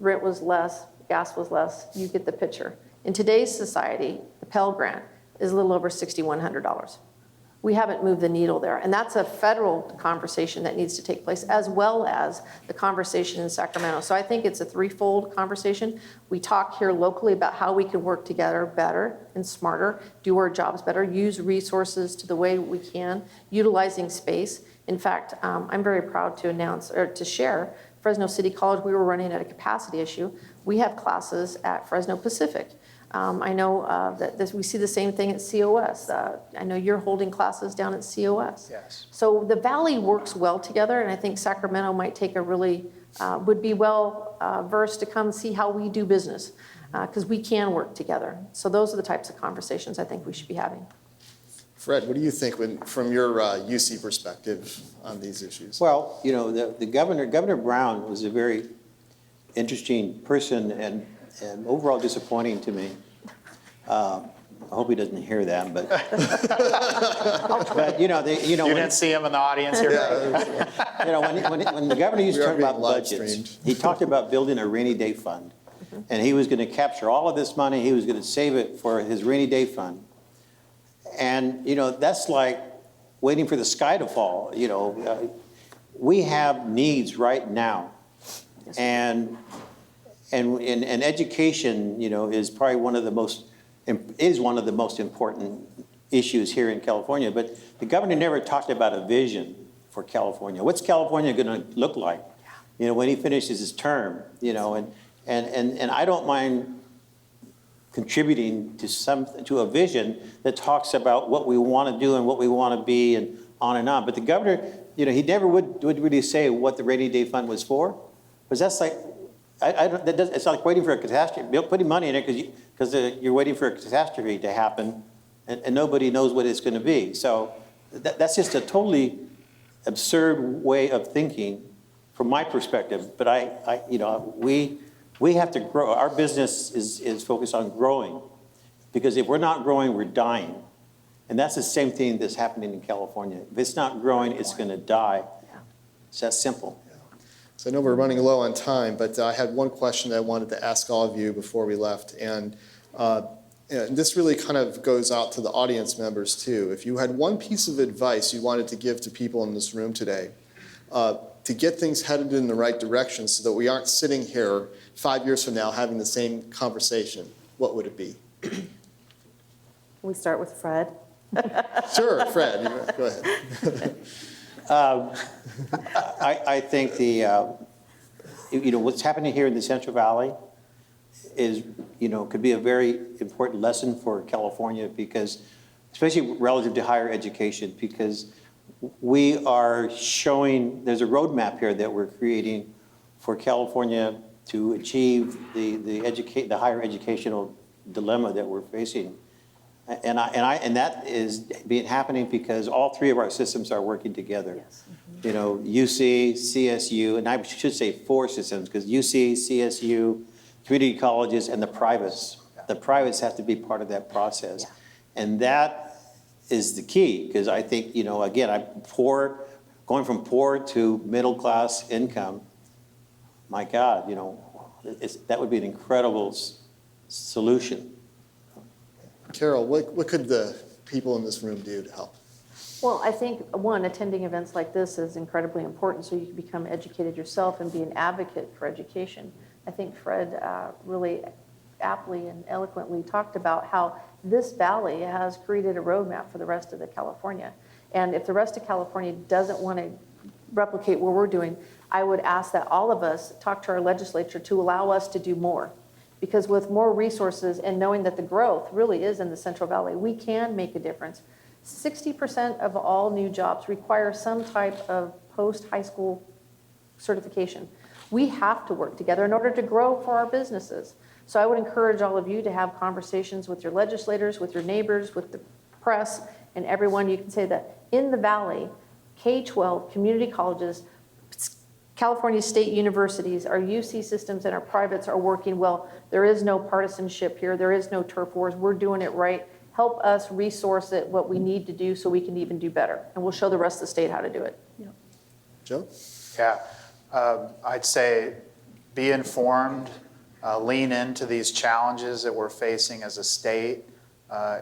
Rent was less, gas was less, you get the picture. In today's society, the Pell Grant is a little over $6,100. We haven't moved the needle there. And that's a federal conversation that needs to take place, as well as the conversation in Sacramento. So I think it's a threefold conversation. We talk here locally about how we can work together better and smarter, do our jobs better, use resources to the way we can, utilizing space. In fact, I'm very proud to announce, or to share, Fresno City College, we were running at a capacity issue. We have classes at Fresno Pacific. I know that we see the same thing at COS. I know you're holding classes down at COS. Yes. So the Valley works well together, and I think Sacramento might take a really, would be well versed to come see how we do business, because we can work together. So those are the types of conversations I think we should be having. Fred, what do you think from your UC perspective on these issues? Well, you know, the Governor Brown was a very interesting person and overall disappointing to me. I hope he doesn't hear that, but but you didn't see him in the audience here. You know, when the governor used to talk about budgets, he talked about building a rainy day fund, and he was going to capture all of this money. He was going to save it for his rainy day fund, and you know that's like waiting for the sky to fall. You know, we have needs right now, and education, you know, is probably one of the most important issues here in California. But the governor never talked about a vision for California. What's California going to look like, you know, when he finishes his term? You know, and I don't mind contributing to a vision that talks about what we want to do and what we want to be and on and on. But the governor, you know, he never would really say what the rainy day fund was for, because that's like. It's like waiting for a catastrophe, putting money in it because you're waiting for a catastrophe to happen and nobody knows what it's going to be. So that's just a totally absurd way of thinking from my perspective. But you know, we have to grow. Our business is focused on growing, because if we're not growing, we're dying. And that's the same thing that's happening in California. If it's not growing, it's going to die. It's that simple. So I know we're running low on time, but I had one question that I wanted to ask all of you before we left. And this really kind of goes out to the audience members too. If you had one piece of advice you wanted to give to people in this room today to get things headed in the right direction so that we aren't sitting here 5 years from now having the same conversation, what would it be? We start with Fred. Sure, Fred, go ahead. I think you know, what's happening here in the Central Valley is, you know, could be a very important lesson for California, because, especially relative to higher education, because we are showing, there's a roadmap here that we're creating for California to achieve the higher educational dilemma that we're facing. And that is happening because all three of our systems are working together. Yes. Mm-hmm. You know, UC, CSU, and I should say 4 systems, because UC, CSU, community colleges, and the privates. The privates have to be part of that process. Yeah. And that is the key, because I think, you know, again, going from poor to middle class income, my God, you know, that would be an incredible solution. Carole, what could the people in this room do to help? Well, I think, one, attending events like this is incredibly important so you can become educated yourself and be an advocate for education. I think Fred really aptly and eloquently talked about how this valley has created a roadmap for the rest of the California. And if the rest of California doesn't want to replicate what we're doing, I would ask that all of us talk to our legislature to allow us to do more. Because with more resources and knowing that the growth really is in the Central Valley, we can make a difference. 60% of all new jobs require some type of post-high school certification. We have to work together in order to grow for our businesses. So I would encourage all of you to have conversations with your legislators, with your neighbors, with the press, and everyone. You can say that in the Valley, K-12, community colleges, California state universities, our UC systems and our privates are working well. There is no partisanship here. There is no turf wars. We're doing it right. Help us resource it, what we need to do so we can even do better. And we'll show the rest of the state how to do it. Joe? Yeah, I'd say be informed, lean into these challenges that we're facing as a state,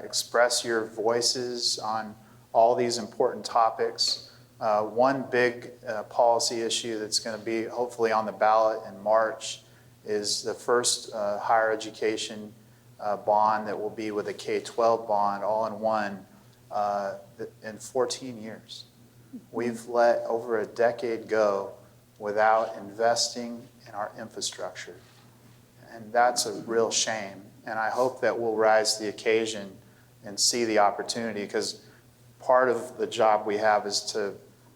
express your voices on all these important topics. One big policy issue that's going to be hopefully on the ballot in March is the first higher education bond that will be with a K-12 bond all in one in 14 years. We've let over a decade go without investing in our infrastructure. And that's a real shame. And I hope that we'll rise to the occasion and see the opportunity, because part of the job we have is to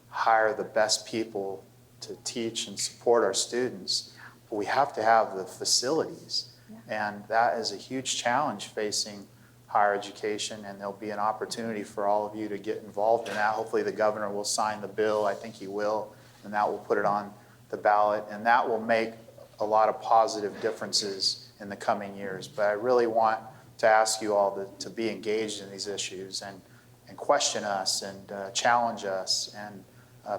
hire the best people to teach and support our students. But we have to have the facilities. And that is a huge challenge facing higher education, and there'll be an opportunity for all of you to get involved in that. Hopefully the governor will sign the bill. I think he will, and that will put it on the ballot, and that will make a lot of positive differences in the coming years. But I really want to ask you all to be engaged in these issues and question us and challenge us and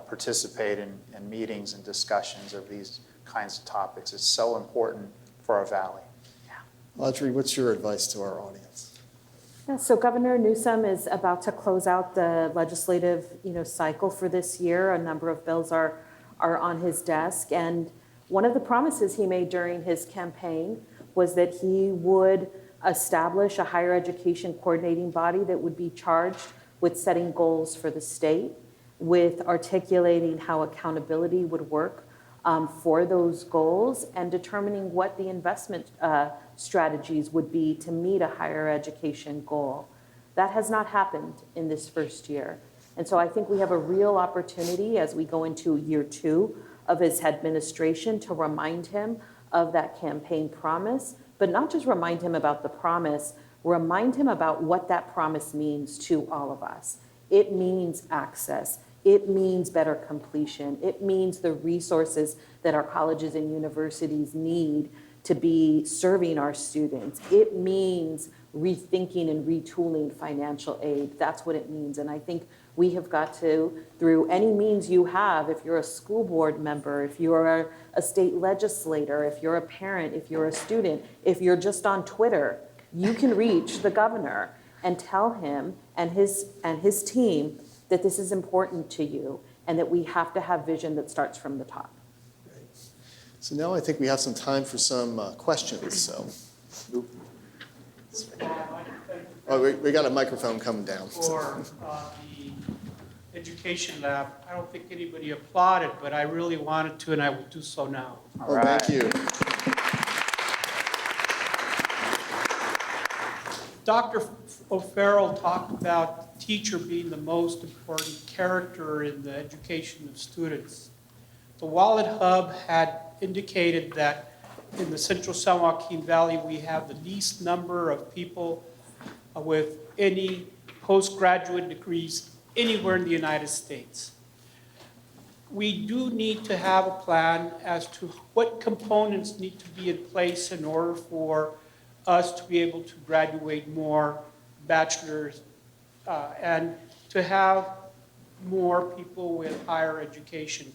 participate in meetings and discussions of these kinds of topics. It's so important for our valley. Audrey, what's your advice to our audience? Yeah, so Governor Newsom is about to close out the legislative, cycle for this year. A number of bills are on his desk, and one of the promises he made during his campaign was that he would establish a higher education coordinating body that would be charged with setting goals for the state, with articulating how accountability would work for those goals, and determining what the investment strategies would be to meet a higher education goal. That has not happened in this first year. And so I think we have a real opportunity as we go into year 2 of his administration to remind him of that campaign promise, but not just remind him about the promise, remind him about what that promise means to all of us. It means access. It means better completion. It means the resources that our colleges and universities need to be serving our students. It means rethinking and retooling financial aid. That's what it means. And I think we have got to, through any means you have, if you're a school board member, if you're a state legislator, if you're a parent, if you're a student, if you're just on Twitter, you can reach the governor and tell him and his team that this is important to you and that we have to have vision that starts from the top. So now I think we have some time for some questions. So, we got a microphone coming down. For the education lab, I don't think anybody applauded, but I really wanted to, and I will do so now. All right. Thank you. Dr. O'Farrell talked about the teacher being the most important character in the education of students. The Wallet Hub had indicated that in the Central San Joaquin Valley, we have the least number of people with any postgraduate degrees anywhere in the United States. We do need to have a plan as to what components need to be in place in order for us to be able to graduate more bachelors and to have more people with higher education.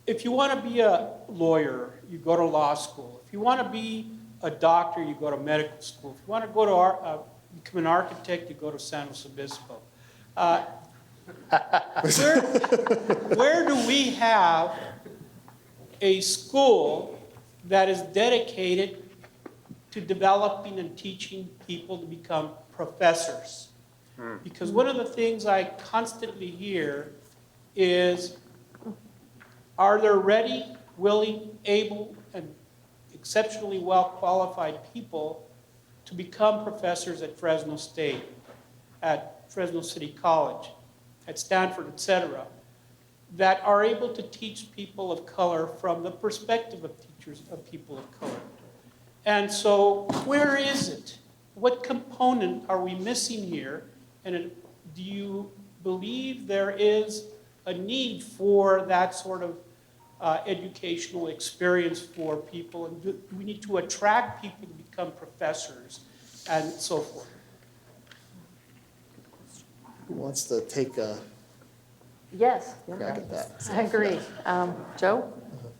If you want to be a lawyer, you go to law school. If you want to be a doctor, you go to medical school. If you want to go to become an architect, you go to San Luis Obispo. Where do we have a school that is dedicated to developing and teaching people to become professors? Because one of the things I constantly hear is, are there ready, willing, able, and exceptionally well-qualified people to become professors at Fresno State, at Fresno City College, at Stanford, et cetera? that are able to teach people of color from the perspective of teachers of people of color. And so where is it? What component are we missing here? And do you believe there is a need for that sort of educational experience for people? And do we need to attract people to become professors and so forth? Who wants to take a Yes, crack at that? I agree. Joe?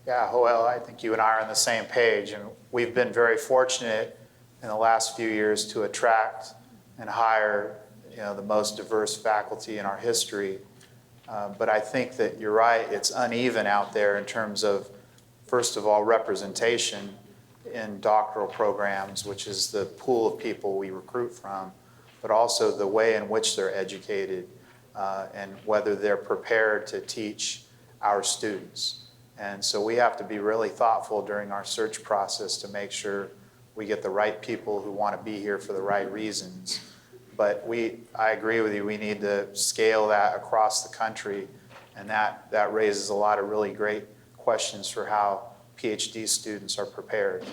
Yeah, well, I think you and I are on the same page, and we've been very fortunate in the last few years to attract and hire, the most diverse faculty in our history. But I think that you're right, it's uneven out there in terms of, first of all, representation in doctoral programs, which is the pool of people we recruit from, but also the way in which they're educated and whether they're prepared to teach our students. And so we have to be really thoughtful during our search process to make sure we get the right people who want to be here for the right reasons. But I agree with you, we need to scale that across the country, and that raises a lot of really great questions for how PhD students are prepared.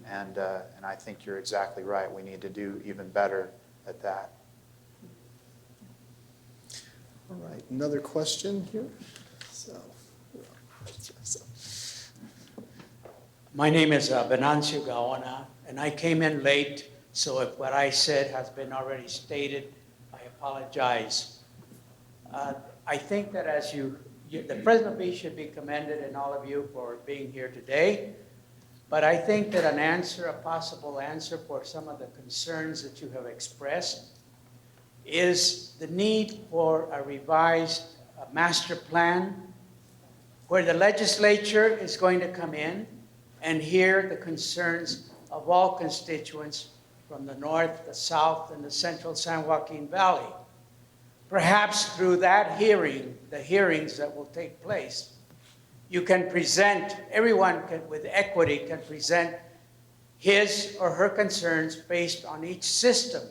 And I think you're exactly right, we need to do even better at that. All right, another question here. My name is Venancio Gaona, and I came in late, so if what I said has been already stated, I apologize. I think that the Fresno Bee should be commended and all of you for being here today, but I think that a possible answer for some of the concerns that you have expressed is the need for a revised master plan where the legislature is going to come in and hear the concerns of all constituents from the north, the south, and the central San Joaquin Valley. Perhaps through that hearing, the hearings that will take place, you can present, with equity can present his or her concerns based on each system.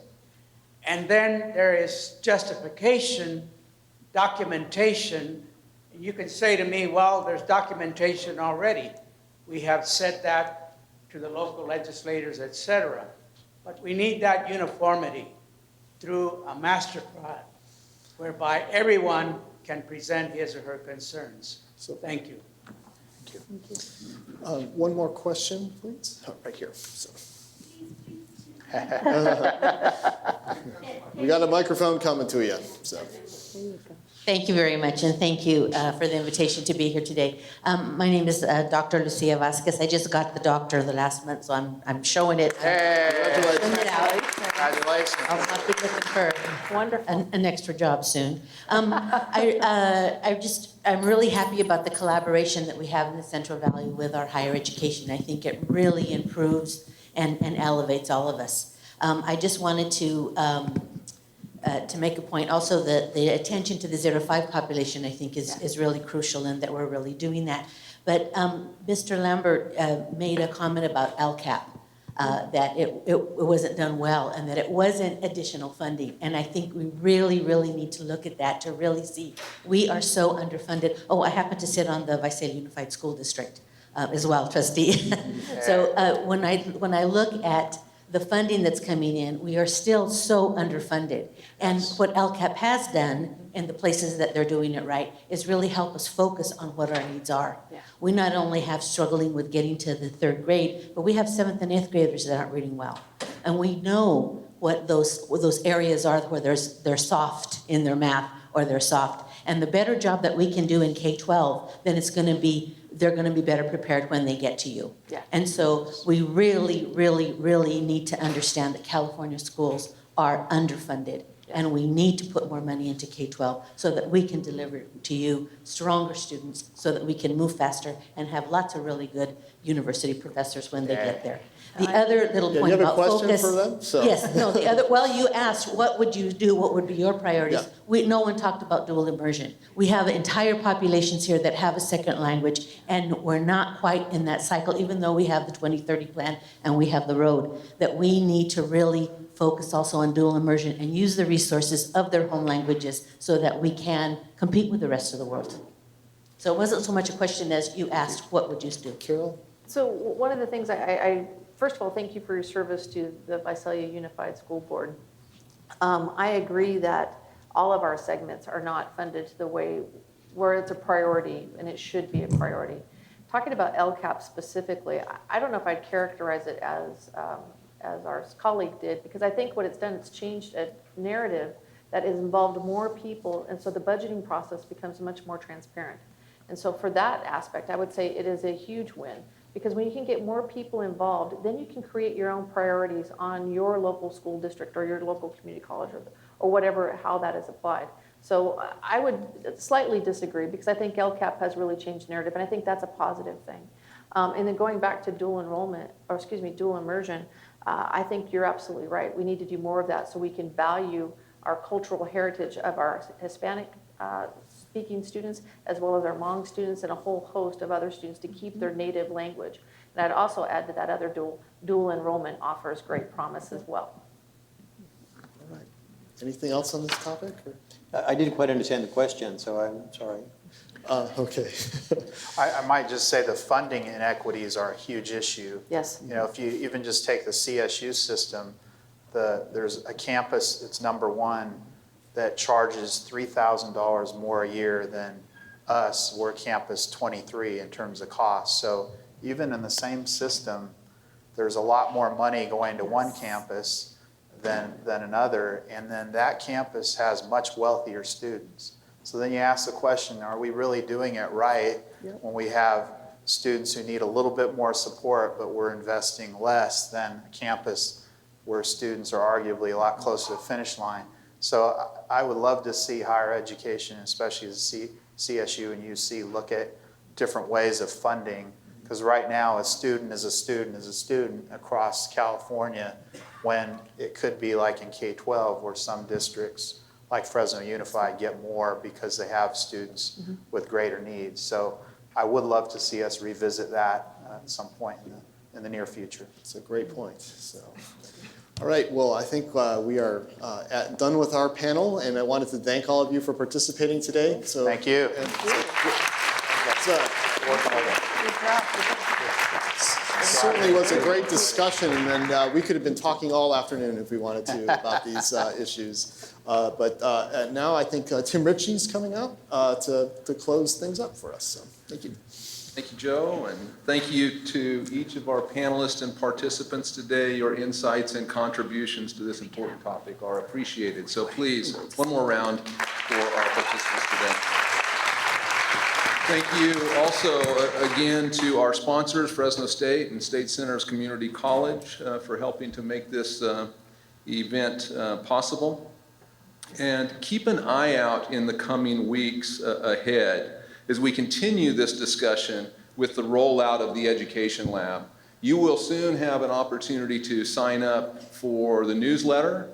And then there is justification, documentation. You can say to me, well, there's documentation already. We have said that to the local legislators, et cetera. But we need that uniformity through a master plan whereby everyone can present his or her concerns. So thank you. Thank you. One more question, please. Oh, right here. So. We got a microphone coming to you. So. Thank you very much, and thank you for the invitation to be here today. My name is Dr. Lucia Vasquez. I just got the doctor the last month, so I'm showing it. Hey, congratulations. Congratulations. I'll not be looking for an extra job soon. I'm really happy about the collaboration that we have in the Central Valley with our higher education. I think it really improves and elevates all of us. I just wanted to make a point also that the attention to the 0-5 population I think is really crucial, and that we're really doing that. But Mr. Lempert made a comment about LCAP, that it wasn't done well and that it wasn't additional funding. And I think we really, really need to look at that to really see we are so underfunded. Oh, I happen to sit on the Visalia Unified School District as well, trustee. So when I look at the funding that's coming in, we are still so underfunded. And what LCAP has done in the places that they're doing it right is really help us focus on what our needs are. Yeah. We not only have struggling with getting to the 3rd grade, but we have 7th and 8th graders that aren't reading well. And we know what those areas are where they're soft in their math or they're soft. And the better job that we can do in K-12, then they're going to be better prepared when they get to you. Yeah. And so we really, really, really need to understand that California schools are underfunded. And we need to put more money into K-12 so that we can deliver to you stronger students, so that we can move faster and have lots of really good university professors when they get there. The other little point about focus. You have a question for them? So. Yes, no, well, you asked, what would you do? What would be your priorities? Yeah. No one talked about dual immersion. We have entire populations here that have a second language, and we're not quite in that cycle, even though we have the 2030 plan and we have the road, that we need to really focus also on dual immersion and use the resources of their home languages so that we can compete with the rest of the world. So it wasn't so much a question as you asked, what would you do? Carole? So one of the things first of all, thank you for your service to the Visalia Unified School Board. I agree that all of our segments are not funded to the way where it's a priority, and it should be a priority. Talking about LCAP specifically, I don't know if I'd characterize it as our colleague did, because I think what it's done, it's changed a narrative that has involved more people, and so the budgeting process becomes much more transparent. And so for that aspect, I would say it is a huge win, because when you can get more people involved, then you can create your own priorities on your local school district or your local community college or whatever, how that is applied. So I would slightly disagree, because I think LCAP has really changed narrative, and I think that's a positive thing. And then going back to dual immersion, I think you're absolutely right. We need to do more of that so we can value our cultural heritage of our Hispanic speaking students, as well as our Hmong students and a whole host of other students, to keep their native language. And I'd also add to that other dual enrollment offers great promise as well. All right. Anything else on this topic? I didn't quite understand the question, so I'm sorry. Okay. I might just say the funding inequities are a huge issue. Yes. You know, if you even just take the CSU system, there's a campus, it's #1, that charges $3,000 more a year than us. We're campus 23 in terms of cost. So even in the same system, there's a lot more money going to one campus than another, and then that campus has much wealthier students. So then you ask the question, are we really doing it right when we have students who need a little bit more support, but we're investing less than a campus where students are arguably a lot closer to the finish line? So I would love to see higher education, especially the CSU and UC, look at different ways of funding, because right now a student is a student is a student across California, when it could be like in K-12 where some districts like Fresno Unified get more because they have students with greater needs. So I would love to see us revisit that at some point in the near future. That's a great point. So, all right, well, I think we are done with our panel, and I wanted to thank all of you for participating today. So thank you. Certainly was a great discussion, and we could have been talking all afternoon if we wanted to about these issues. But now I think Tim Richie's coming up to close things up for us. So thank you. Thank you, Joe, and thank you to each of our panelists and participants today. Your insights and contributions to this important topic are appreciated. So please, one more round for our participants today. Thank you also again to our sponsors, Fresno State and State Centers Community College, for helping to make this event possible. And keep an eye out in the coming weeks ahead as we continue this discussion with the rollout of the Education Lab. You will soon have an opportunity to sign up for the newsletter,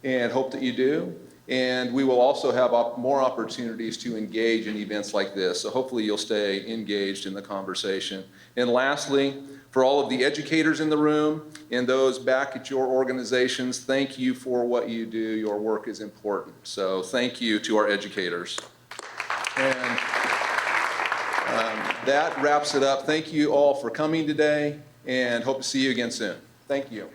and hope that you do. And we will also have more opportunities to engage in events like this. So hopefully you'll stay engaged in the conversation. And lastly, for all of the educators in the room and those back at your organizations, thank you for what you do. Your work is important. So thank you to our educators. And that wraps it up. Thank you all for coming today, and hope to see you again soon. Thank you.